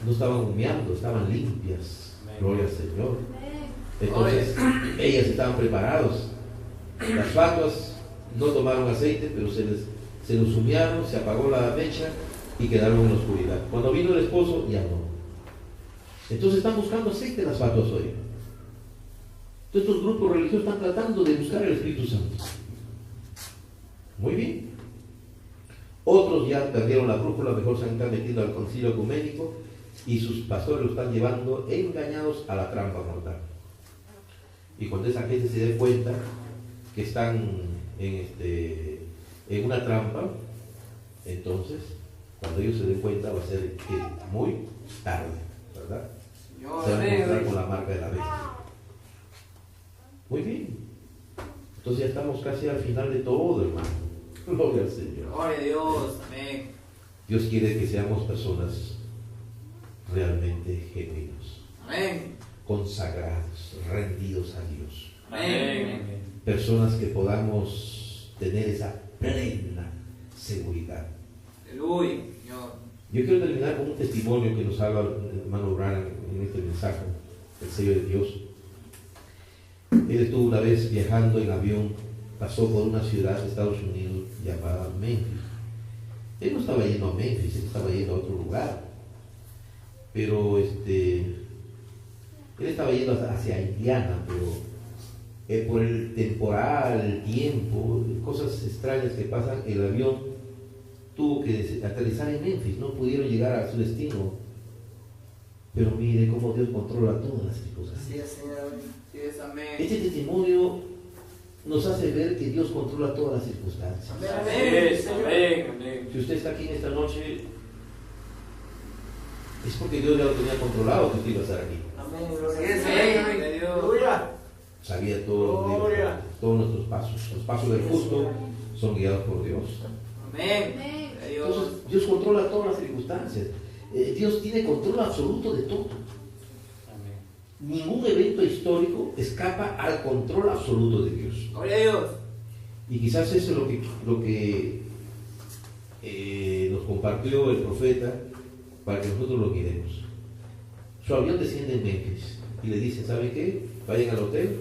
No estaban humeando, estaban limpias. Amén. Gloria al Señor. Entonces, ellas estaban preparadas. Las fatuas no tomaron aceite, pero se los humearon, se apagó la mecha y quedaron en la oscuridad. Cuando vino el esposo, ya no. Entonces están buscando aceite las fatuas hoy. Entonces estos grupos religiosos están tratando de buscar el Espíritu Santo. Muy bien. Otros ya perdieron la brújula, mejor se están metiendo al concilio ecuménico y sus pastores lo están llevando engañados a la trampa mortal. Y cuando esa gente se dé cuenta que están en una trampa, entonces, cuando ellos se den cuenta va a ser muy tarde, ¿verdad? Señor. Se van a amén, encontrar amén. con la marca de la bestia. Muy bien. Entonces ya estamos casi al final de todo, hermano. Gloria al Señor. Gloria a Dios. Amén. Dios quiere que seamos personas realmente genuinos, Amén. consagrados, rendidos a Dios. Amén. Personas que podamos tener esa plena seguridad. Aleluya, Señor. Yo quiero terminar con un testimonio que nos habla el hermano Branham en este mensaje, el sello de Dios. Él estuvo una vez viajando en avión, pasó por una ciudad de Estados Unidos llamada Memphis. Él no estaba yendo a Memphis, él estaba yendo a otro lugar. Pero él estaba yendo hacia Indiana, pero por el temporal, el tiempo, cosas extrañas que pasan, el avión tuvo que aterrizar en Memphis, no pudieron llegar a su destino. Pero mire cómo Dios controla todas las Así circunstancias. es, Señor. Así es, amén. Este testimonio nos hace ver que Dios controla todas las circunstancias. Amén, Así amén. es, amén, amén. Si usted está aquí en esta noche, es porque Dios ya lo tenía controlado que usted iba a estar aquí. Amén. Así Gloria es, a Dios. amén. Gloria a Dios. Aleluya. Sabía todos los Gloria. días, todos nuestros pasos. Los pasos del justo son guiados por Dios. Amén. Gloria a Dios. Entonces, Dios controla todas las circunstancias. Dios tiene control absoluto de todo. Amén. Ningún evento histórico escapa al control absoluto de Dios. Gloria a Dios. Y quizás eso es lo que nos compartió el profeta para que nosotros lo miremos. Su avión desciende en Memphis y le dicen, ¿saben qué? Vayan al hotel,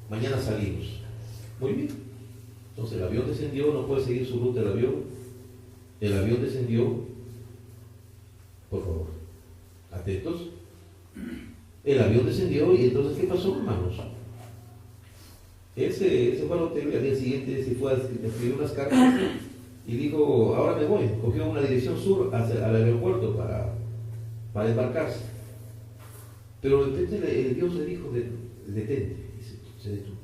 mañana salimos. Muy bien. Entonces el avión descendió, no puede seguir su ruta el avión. El avión descendió, por favor, atentos. El avión descendió y entonces ¿qué pasó, hermanos? Él se fue al hotel y al día siguiente se fue a escribir unas cartas y dijo, ahora me voy. Cogió una dirección sur al aeropuerto para embarcarse. Pero de repente Dios le dijo, detente, se detuvo.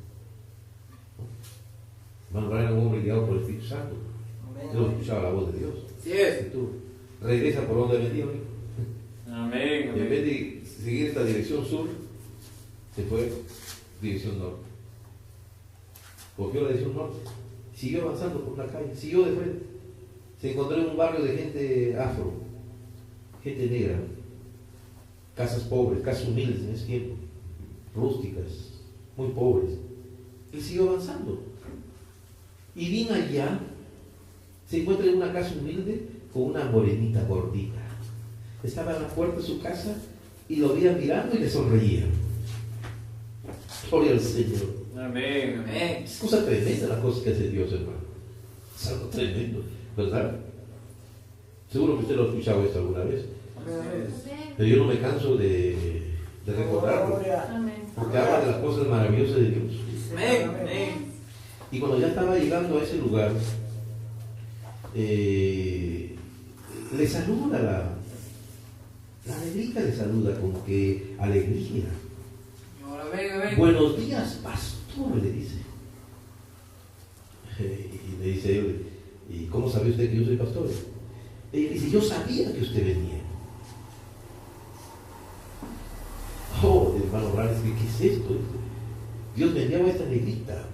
Hermano Brian era un hombre guiado por el Espíritu Santo. Yo escuchaba la voz de Dios. Así es. Y tú, regresa por donde venía. Amén, Y en amén. vez de seguir esta dirección sur, se fue dirección norte. Cogió la dirección norte, siguió avanzando por la calle, siguió de frente. Se encontró en un barrio de gente afro, gente negra, casas pobres, casas humildes en ese tiempo. rústicas, muy pobres. Él siguió avanzando. Y vino allá, se encuentra en una casa humilde con una morenita gordita. Estaba en la puerta de su casa y lo veía mirando y le sonreía. Gloria al Señor. Amén. Amén. Es cosa tremenda la cosa que hace Dios, hermano. Es algo tremendo, ¿verdad? Seguro que usted lo ha escuchado esto alguna vez. Pero yo no me canso de recordarlo. Porque habla de las cosas maravillosas de Dios. Amén. Amén. Y cuando ya estaba llegando a ese lugar, le saluda la negrita, le saluda con que alegría. Amén. Amén. Buenos días, pastor, le dice. Y le dice él, ¿y cómo sabe usted que yo soy pastor? Ella dice, yo sabía que usted venía. Oh, hermano Morales, ¿qué es esto? Dios me enviaba a esta negrita.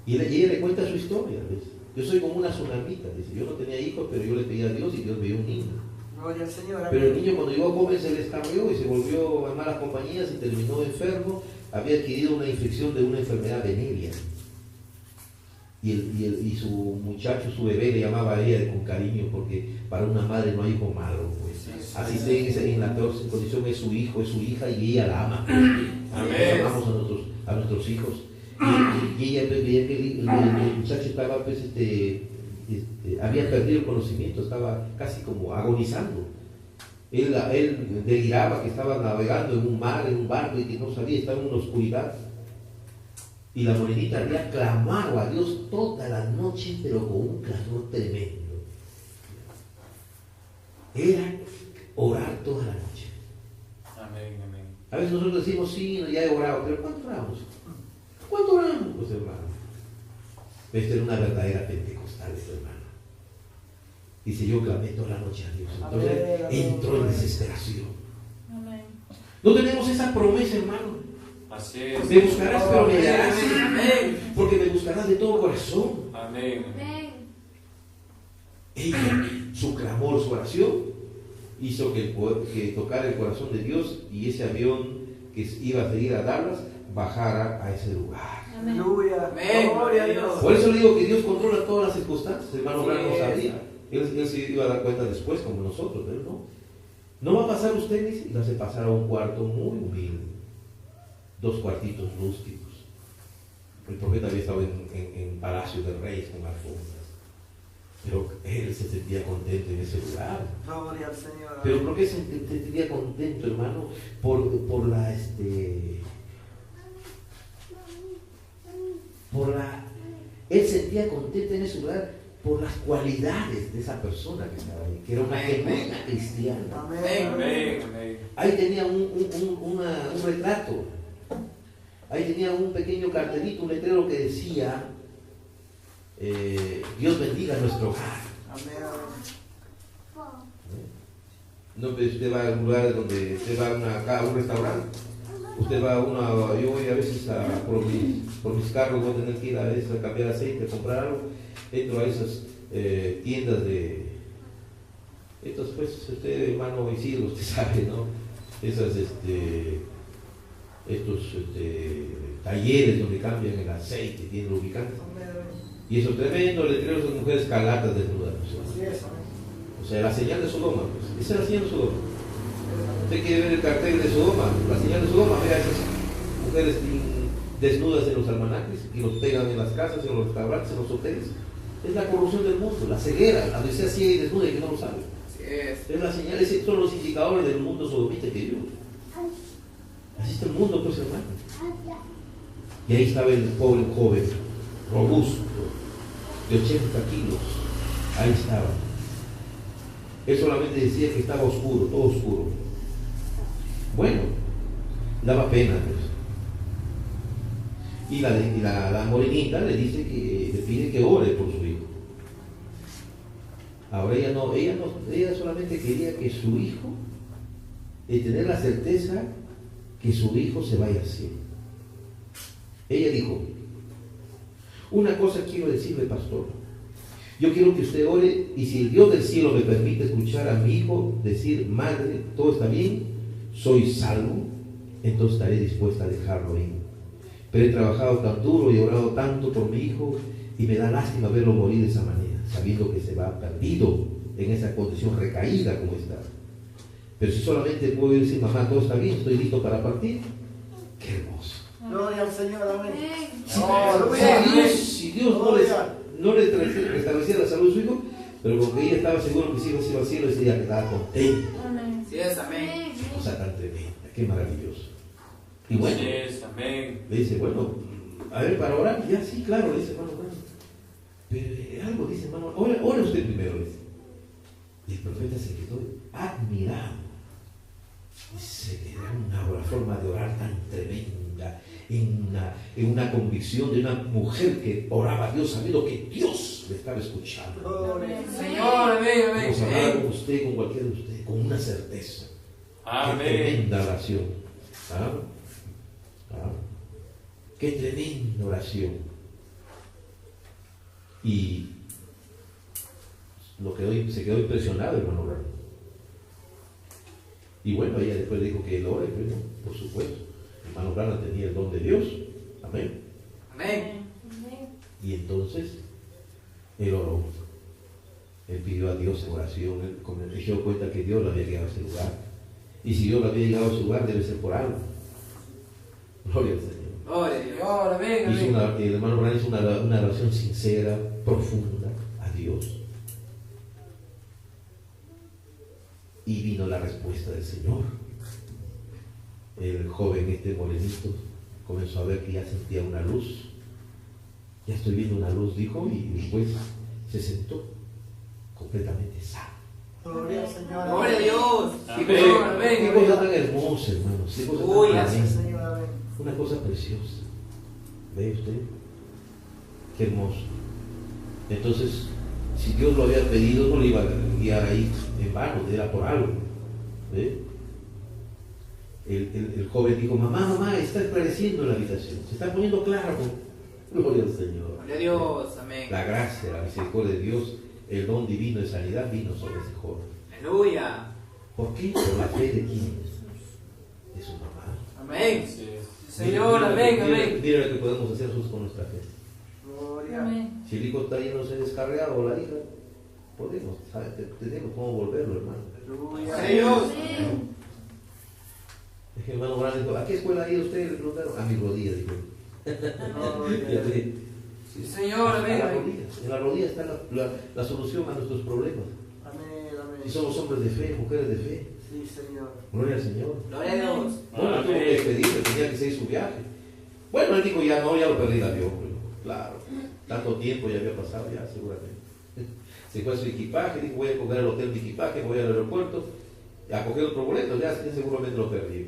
Y ella le cuenta su historia. ¿Ves? Yo soy como una tsunamita. Dice, yo no tenía hijos, pero yo le pedí a Dios y Dios me dio un niño. Gloria al Señor. Pero el niño cuando llegó joven se le escabió y se volvió a malas compañías y terminó enfermo. Había adquirido una infección de una enfermedad venérea. Y su muchacho, su bebé, le llamaba a ella con cariño, porque para una madre no hay hijo malo. Pues. Así esté en la peor condición, es su hijo, es su hija, y ella la ama. Pues. Amén. Amamos a nuestros hijos. Y ella veía que el muchacho estaba, pues, había perdido el conocimiento, estaba casi como agonizando. Él deliraba que estaba navegando en un mar, en un barco, y que no sabía, estaba en una oscuridad. Y la morenita había clamado a Dios toda la noche, pero con un clamor tremendo. Era orar toda la noche. Amén. Amén. A veces nosotros decimos, sí, ya he orado, pero ¿cuánto oramos? ¿Cuánto oramos? Pues hermano, esta era una verdadera pentecostal, hermano. Dice, yo clamé toda la noche a Dios. Entonces entró en desesperación. Amén. No tenemos esa promesa, hermano. Así es. Me buscarás, pero me hallarás. Amén. Porque me buscarás de todo corazón. Amén. Ella, su clamor, su oración, hizo que tocara el corazón de Dios y ese avión que iba a seguir a Dallas bajara a ese lugar. Aleluya. Amén. Gloria a Dios. Por eso le digo que Dios controla todas las circunstancias. Hermano Branham no Sí. sabía. Él se iba a dar cuenta después, como nosotros, pero no. No va a pasar usted, dice, y la hace pasar a un cuarto muy humilde. 2 cuartitos rústicos. El profeta había estado en palacio de reyes con alfombras. Pero él se sentía contento en ese lugar. Gloria al Señor. Pero ¿por qué se sentía contento, hermano? Por la él sentía contento en ese lugar por las cualidades de esa persona que estaba ahí, que era una genuina cristiana. Amén. Amén. Amén. Ahí tenía un retrato. Ahí tenía un pequeño cartelito, un letrero que decía, Dios bendiga nuestro hogar. No, pues usted va a un lugar donde usted va a un restaurante, usted va yo voy a veces por mis carros, voy a tener que ir a veces a cambiar aceite, a comprar algo, entro a esas tiendas de, estos pues, usted hermano Isidro, usted sabe, ¿no? Esas, estos talleres donde cambian el aceite, tienen lubricantes. Y esos tremendos letreros de mujeres calatas desnudas. O sea, la señal de Sodoma, pues. Esa es la señal de Sodoma. Usted quiere ver el cartel de Sodoma, la señal de Sodoma, vea esas mujeres desnudas en los almanaques y los pegan en las casas, en los restaurantes, en los hoteles. Es la corrupción del mundo, la ceguera, la odisea ciega y desnuda y que no lo sabe. Es la señal, esos son los indicadores del mundo sodomita que yo. Así está el mundo, pues hermano. Y ahí estaba el pobre joven, robusto, de 80 kilos. Ahí estaba. Él solamente decía que estaba oscuro, todo oscuro. Bueno, daba pena, pues. Y la morenita le dice que le pide que ore por su hijo. Ahora ella solamente quería que su hijo, tener la certeza que su hijo se vaya al cielo. Ella dijo, una cosa quiero decirle, pastor, yo quiero que usted ore y si el Dios del cielo me permite escuchar a mi hijo decir, madre, todo está bien, soy salvo, entonces estaré dispuesta a dejarlo ir. Pero he trabajado tan duro y he orado tanto por mi hijo y me da lástima verlo morir de esa manera, sabiendo que se va perdido en esa condición recaída como está. Pero si solamente puedo decir, mamá, todo está bien, estoy listo para partir, qué hermoso. Gloria al Señor, amén. Si Dios no le restableciera la salud de su hijo, pero porque ella estaba seguro que si iba al cielo, ese día quedaba contento. Sí es, amén. Cosa tan tremenda, qué maravilloso. Y bueno, le dice, bueno, a ver, para orar, ya sí, claro, le dice, hermano, bueno, pero algo dice, hermano, ora usted primero, le dice. Y el profeta se quedó admirado. Se le da una forma de orar tan tremenda, en una convicción de una mujer que oraba a Dios sabiendo que Dios le estaba escuchando. Señor, amén, amén. Vamos a hablar con usted, con cualquiera de ustedes, con una certeza. Amén. Qué tremenda oración. ¿Ah? ¿Ah? Qué tremenda oración. Y se quedó impresionado, hermano Ramos. Y bueno, ella después dijo que él ore, bueno, por supuesto. Hermano Ramos tenía el don de Dios. Amén. Amén. Y entonces, él oró. Él pidió a Dios en oración. Él se dio cuenta que Dios lo había llegado a ese lugar. Y si Dios lo había llegado a ese lugar, debe ser por algo. Gloria al Señor. Gloria al Señor, amén, El hermano Branham hizo una oración sincera, profunda a Dios. Y vino la respuesta del Señor. El joven morenito comenzó a ver que ya sentía una luz. Ya estoy viendo una luz, dijo, y después se sentó completamente sano. Gloria al Señor. Gloria a Dios. Qué cosa tan hermosa, hermanos. Qué cosa tan Gracias, tremenda. Señor, amén. Una cosa preciosa. ¿Ve usted? Qué hermoso. Entonces, si Dios lo había pedido, no le iba a guiar ahí en vano, era por algo. ¿Ve? El joven dijo, mamá, está esclareciendo la habitación, se está poniendo claro. Gloria al Señor. Gloria a Dios, amén. La gracia, la misericordia de Dios, el don divino de sanidad vino sobre ese joven. Aleluya. ¿Por qué? Por la fe de quién? De su mamá. Amén. Sí. Señor, amén, amén. Mira lo que podemos hacer nosotros con nuestra fe. Gloria. Si el hijo está yéndose descarriado o la hija, podemos, tenemos cómo volverlo, hermano. Gloria a Dios. Es que el hermano Morales dijo, ¿a qué escuela ha ido usted? Le preguntaron, a mi rodilla, dijo. Ya ve. Sí, Señor, amén. En la rodilla está la solución a nuestros problemas. Amén, Si amén. somos hombres de fe, mujeres de fe, Sí, Señor. gloria al Señor. Gloria a Dios. Bueno, tuvo que despedirse, tenía que seguir su viaje. Bueno, él dijo, ya lo perdí el avión. Claro, tanto tiempo ya había pasado, ya seguramente. Se fue a su equipaje, dijo, voy a coger el hotel de equipaje, voy al aeropuerto, a coger otro boleto, ya seguramente lo perdí.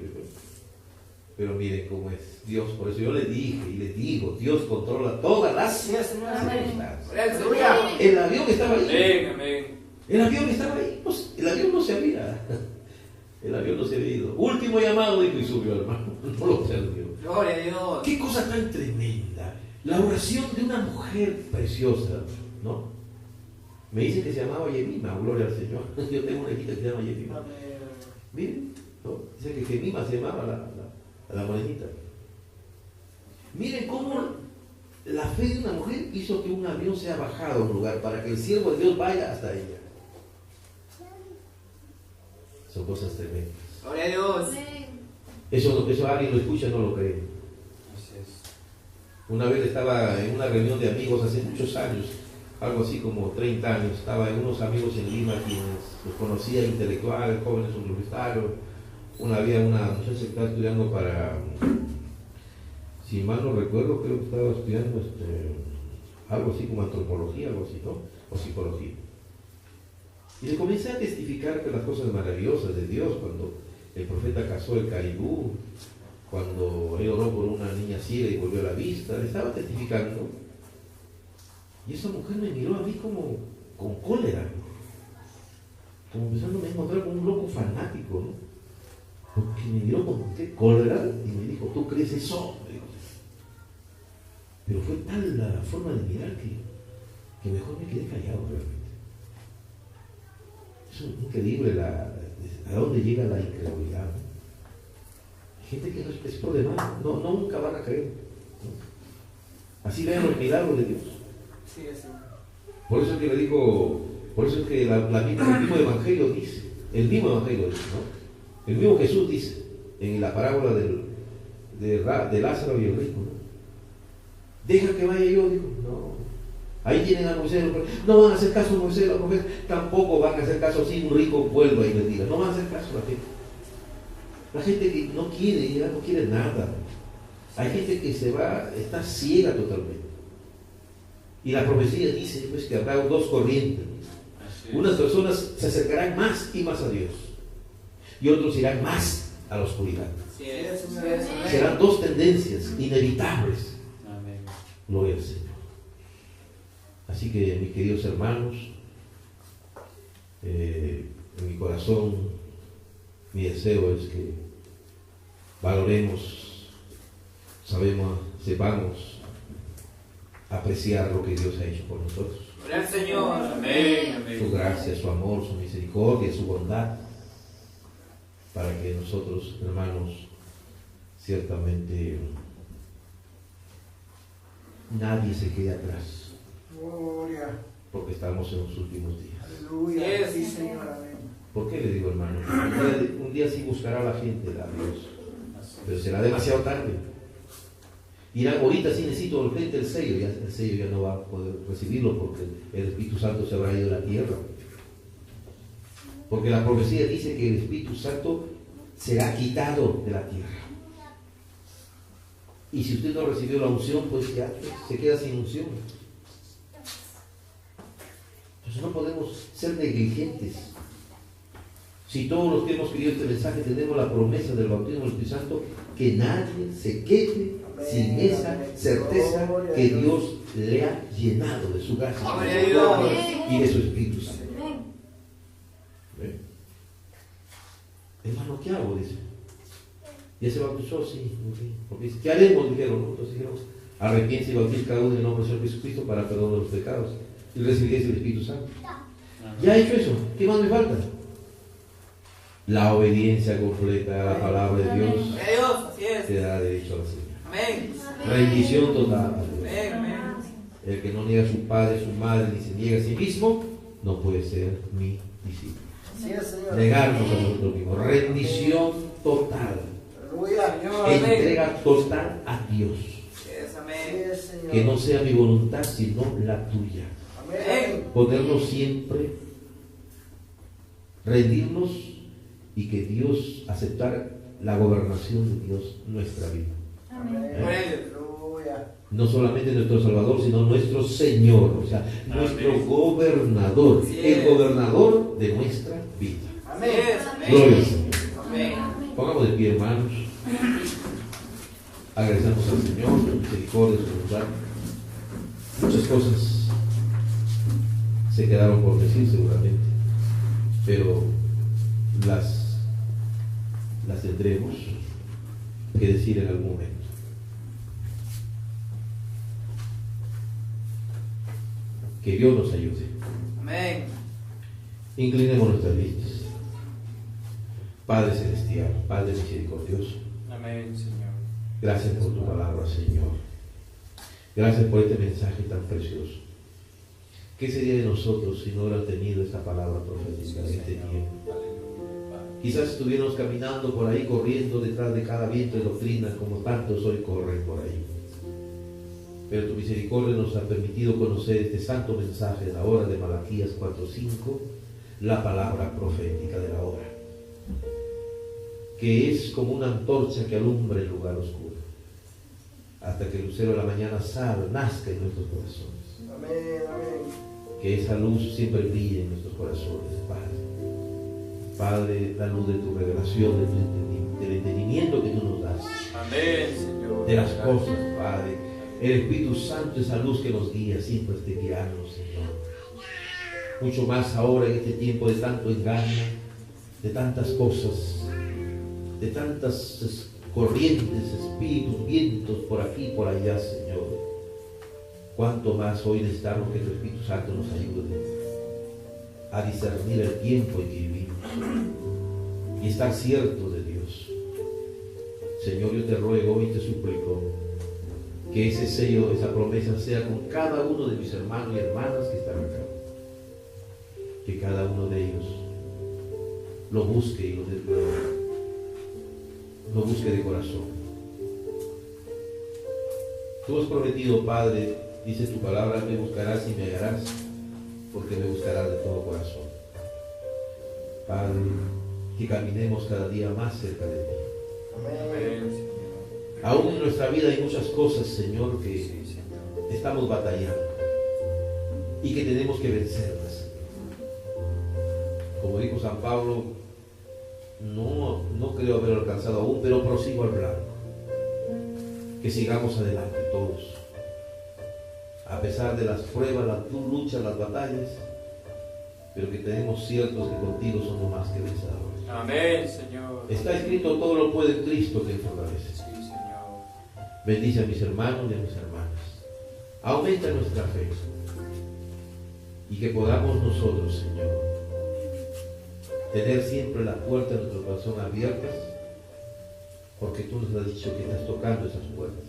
Pero miren cómo es Dios, por eso yo le dije y les digo, Dios controla todas las circunstancias. Aleluya. El avión estaba ahí. Amén, amén. El avión estaba ahí, pues el avión no se había. El avión no se había ido. Último llamado, dijo, y subió, hermano. No lo perdió. Gloria a Dios. Qué cosa tan tremenda. La oración de una mujer preciosa, ¿no? Me dice que se llamaba Yemima, gloria al Señor. Yo tengo una hijita que se llama Yemima. Amén. Miren, ¿no? Dice que Yemima se llamaba la morenita. Miren cómo la fe de una mujer hizo que un avión sea bajado a un lugar para que el siervo de Dios vaya hasta ella. Son cosas tremendas. Gloria a Dios. Eso alguien lo escucha y no lo cree. Así es. Una vez estaba en una reunión de amigos hace muchos años, algo así como 30 años, estaba en unos amigos en Lima quienes los conocía, intelectuales, jóvenes universitarios. Había una muchacha que estaba estudiando para, si mal no recuerdo, creo que estaba estudiando algo así como antropología, algo así, ¿no? O psicología. Y le comencé a testificar que las cosas maravillosas de Dios, cuando el profeta cazó el caribú, cuando él oró por una niña ciega y volvió a la vista, le estaba testificando. Y esa mujer me miró a mí como con cólera, como empezándome a encontrar como un loco fanático, ¿no? Porque me miró con qué cólera y me dijo, ¿tú crees eso? Pero fue tal la forma de mirar que mejor me quedé callado realmente. Es increíble a dónde llega la incredulidad, ¿no? Gente que no es problemática, nunca van a creer. ¿No? Así vean los milagros de Dios. Sí, sí. Por eso es que le digo, por eso es que el mismo Evangelio dice, ¿no? El mismo Jesús dice en la parábola de Lázaro y el rico, ¿no? Deja que vaya yo, dijo, no. Ahí tienen a Moisés, no van a hacer caso a Moisés, los profetas, tampoco van a hacer caso si un rico vuelva y les diga, no van a hacer caso a la gente. La gente que no quiere, ya no quiere nada. Hay gente que se va, está ciega totalmente. Y la profecía dice pues, que habrá dos corrientes. Unas personas se acercarán más y más a Dios, y otros irán más a la oscuridad. Sí, Serán dos tendencias inevitables. Amén. Gloria al Señor. Así que, mis queridos hermanos, en mi corazón, mi deseo es que valoremos, sepamos apreciar lo que Dios ha hecho por nosotros. Gloria al Señor. Amén. Amén. Su gracia, su amor, su misericordia, su bondad, para que nosotros, hermanos, ciertamente nadie se quede atrás. Gloria. Porque estamos en los últimos días. Aleluya. Sí, Sí, Señor. Amén. ¿Por qué le digo, hermano? Un día sí buscará la gente a Dios, pero será demasiado tarde. Dirán, ahorita sí necesito urgente el sello, el sello ya no va a poder recibirlo porque el Espíritu Santo se habrá ido de la tierra. Porque la profecía dice que el Espíritu Santo será quitado de la tierra. Y si usted no recibió la unción, pues ya se queda sin unción. Entonces no podemos ser negligentes. Si todos los que hemos querido este mensaje tenemos la promesa del bautismo del Espíritu Santo, que nadie se quede sin esa certeza que Dios le ha llenado de su gracia y de su Espíritu Santo. ¿Ve? Hermano, ¿qué hago? Dice. ¿Ya se bautizó? Sí. Porque dice, ¿qué haremos? Dijeron. Entonces dijeron, arrepiénse y bautice cada uno en el nombre del Señor Jesucristo para perdón de los pecados y recibiréis el Espíritu Santo. ¿Ya he hecho eso? ¿Qué más me falta? La obediencia completa a la palabra de Dios te da derecho a la señal. Amén. Rendición total a Dios. Amén. El que no niega a su padre, su madre, ni se niega a sí mismo, no puede ser mi discípulo. Sí, Señor. Negarnos a nosotros mismos. Rendición total. Aleluya. Entrega total a Dios. Yes, amén. Sí, Señor. Que no sea mi voluntad, sino la tuya. Amén. Podernos siempre rendirnos y que Dios aceptara la gobernación de Dios en nuestra vida. Aleluya. No solamente nuestro Salvador, sino nuestro Señor, o sea, nuestro gobernador, Sí. el gobernador de nuestra vida. Amén. Gloria al Señor. Amén. Pongamos de pie, hermanos. Agradecemos al Señor, su misericordia, su bondad. Muchas cosas se quedaron por decir seguramente, pero las tendremos que decir en algún momento. Que Dios nos ayude. Amén. Inclinemos nuestras vistas. Padre Celestial, Padre Misericordioso, Amén, Señor. gracias por tu palabra, Señor. Gracias por este mensaje tan precioso. ¿Qué sería de nosotros si no hubiera tenido esta palabra profética en este tiempo? Quizás estuviéramos caminando por ahí, corriendo detrás de cada viento de doctrina, como tantos hoy corren por ahí. Pero tu misericordia nos ha permitido conocer este santo mensaje de la hora de Malaquías 4:5, la palabra profética de la hora, que es como una antorcha que alumbra el lugar oscuro, hasta que el lucero de la mañana nazca en nuestros corazones. Amén. Amén. Que esa luz siempre brille en nuestros corazones, Padre. Padre, la luz de tu revelación, del entendimiento que tú nos das, Amén, Señor. de las cosas, Padre. El Espíritu Santo, esa luz que nos guía, siempre esté guiando, Señor. Mucho más ahora en este tiempo de tanto engaño, de tantas cosas, de tantas corrientes, espíritus, vientos por aquí y por allá, Señor. Cuánto más hoy necesitamos que tu Espíritu Santo nos ayude a discernir el tiempo en que vivimos y estar ciertos de Dios, Señor, yo te ruego y te suplico que ese sello, esa promesa sea con cada uno de mis hermanos y hermanas que están acá. Que cada uno de ellos lo busque y lo busque de corazón. Tú has prometido, Padre, dice tu palabra, me buscarás y me hallarás, porque me buscarás de todo corazón. Padre, que caminemos cada día más cerca de ti. Amén. Aún en nuestra vida hay muchas cosas, Señor, que estamos batallando y que tenemos que vencerlas. Como dijo San Pablo, no creo haber alcanzado aún, pero prosigo al blanco. Que sigamos adelante todos. A pesar de las pruebas, las luchas, las batallas, pero que tenemos ciertos que contigo somos más que vencedores. Amén, Señor. Está escrito, todo lo puede en Cristo que fortalece. Sí, Señor. Bendice a mis hermanos y a mis hermanas. Aumenta nuestra fe. Y que podamos nosotros, Señor, tener siempre la puerta de nuestro corazón abiertas, porque tú nos has dicho que estás tocando esas puertas,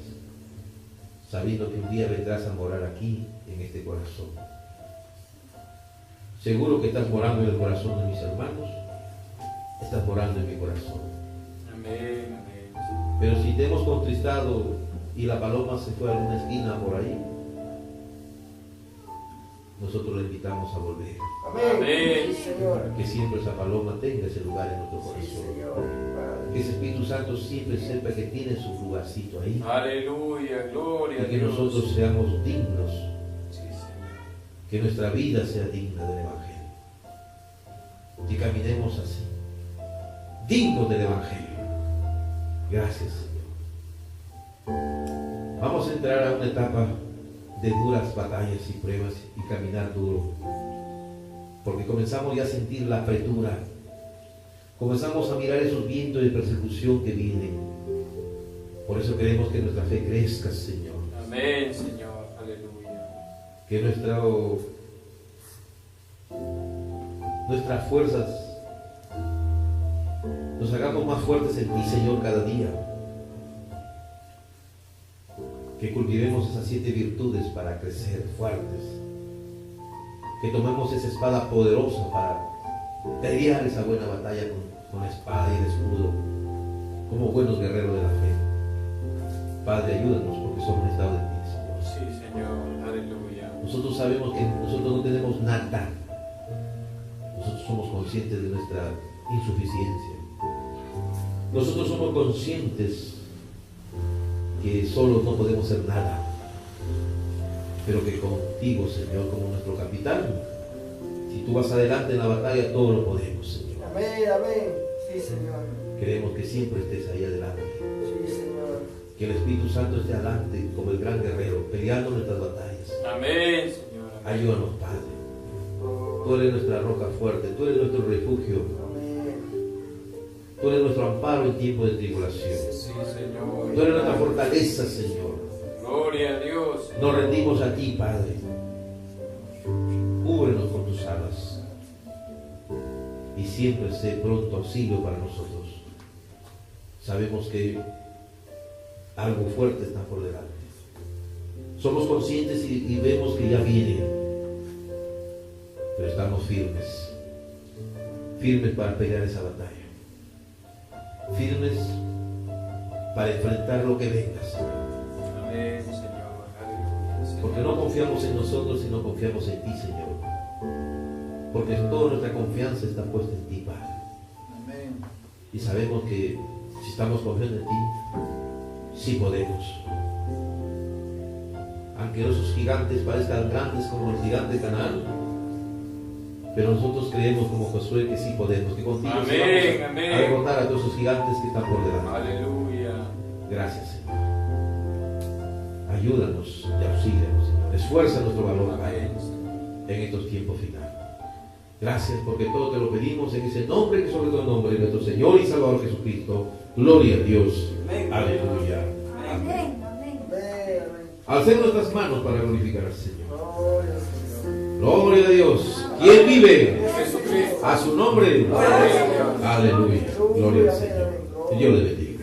sabiendo que un día vendrás a morar aquí, en este corazón. Seguro que estás morando en el corazón de mis hermanos, estás morando en mi corazón. Amén, amén. Pero si te hemos contristado y la paloma se fue a alguna esquina por ahí, nosotros le invitamos a volver. Amén. Sí, Señor. Que siempre esa paloma tenga ese lugar en nuestro Sí, corazón. Señor. Padre. Que ese Espíritu Santo siempre sepa que tiene su lugarcito ahí. Aleluya, gloria Y a que Dios. nosotros seamos dignos, Sí, Señor. que nuestra vida sea digna del Evangelio. Que caminemos así, dignos del Evangelio. Gracias, Señor. Vamos a entrar a una etapa de duras batallas y pruebas y caminar duro, porque comenzamos ya a sentir la apretura, comenzamos a mirar esos vientos de persecución que vienen. Por eso queremos que nuestra fe crezca, Señor, Amén, Señor. Aleluya. que nuestras fuerzas nos hagamos más fuertes en ti, Señor, cada día. Que cultivemos esas 7 virtudes para crecer fuertes. Que tomemos esa espada poderosa para pelear esa buena batalla con la espada y el escudo, como buenos guerreros de la fe. Padre, ayúdanos porque somos estado de ti, Señor. Sí, Señor. Aleluya. Nosotros sabemos que nosotros no tenemos nada. Nosotros somos conscientes de nuestra insuficiencia. Nosotros somos conscientes que solos no podemos hacer nada, pero que contigo, Señor, como nuestro capitán, si tú vas adelante en la batalla, todo lo podemos, Señor. Amén, amén. Sí, Señor. Queremos que siempre estés ahí adelante, Sí, Señor. que el Espíritu Santo esté adelante como el gran guerrero, peleando nuestras batallas. Amén, Señor. Amén. Ayúdanos, Padre. Tú eres nuestra roca fuerte, tú eres nuestro refugio, Amén. tú eres nuestro amparo en tiempo de tribulación. Sí, Señor. Tú eres nuestra fortaleza, Señor. Gloria a Dios. Nos rendimos a ti, Padre. Cúbrenos con tus alas y siempre sé pronto auxilio para nosotros. Sabemos que algo fuerte está por delante. Somos conscientes y vemos que ya viene, pero estamos firmes, firmes para pelear esa batalla, firmes para enfrentar lo que venga, Señor. Amén, Señor. Aleluya. Señor. Porque no confiamos en nosotros, sino confiamos en ti, Señor. Porque toda nuestra confianza está puesta en ti, Padre. Amén. Y sabemos que si estamos confiando en ti, sí podemos. Aunque esos gigantes parezcan grandes como el gigante Canaán, pero nosotros creemos como Josué que sí podemos, que contigo sí Amén, vamos amén. a derrotar a todos esos gigantes que están por delante. Aleluya. Gracias, Señor. Ayúdanos y auxílianos, Señor. Esfuerza nuestro valor, Padre, Amén. en estos tiempos finales. Gracias porque todo te lo pedimos en ese nombre que sobre todo nombre de nuestro Señor y Salvador Jesucristo. Gloria a Dios. Amén. Aleluya. Amén. Amén, amén. Amén. Alcemos nuestras manos para glorificar al Señor. Gloria al Señor. Gloria a Dios. ¿Quién vive? Jesucristo. A su nombre. Gloria a Dios. Aleluya. Gloria al Señor. Que Dios le bendiga.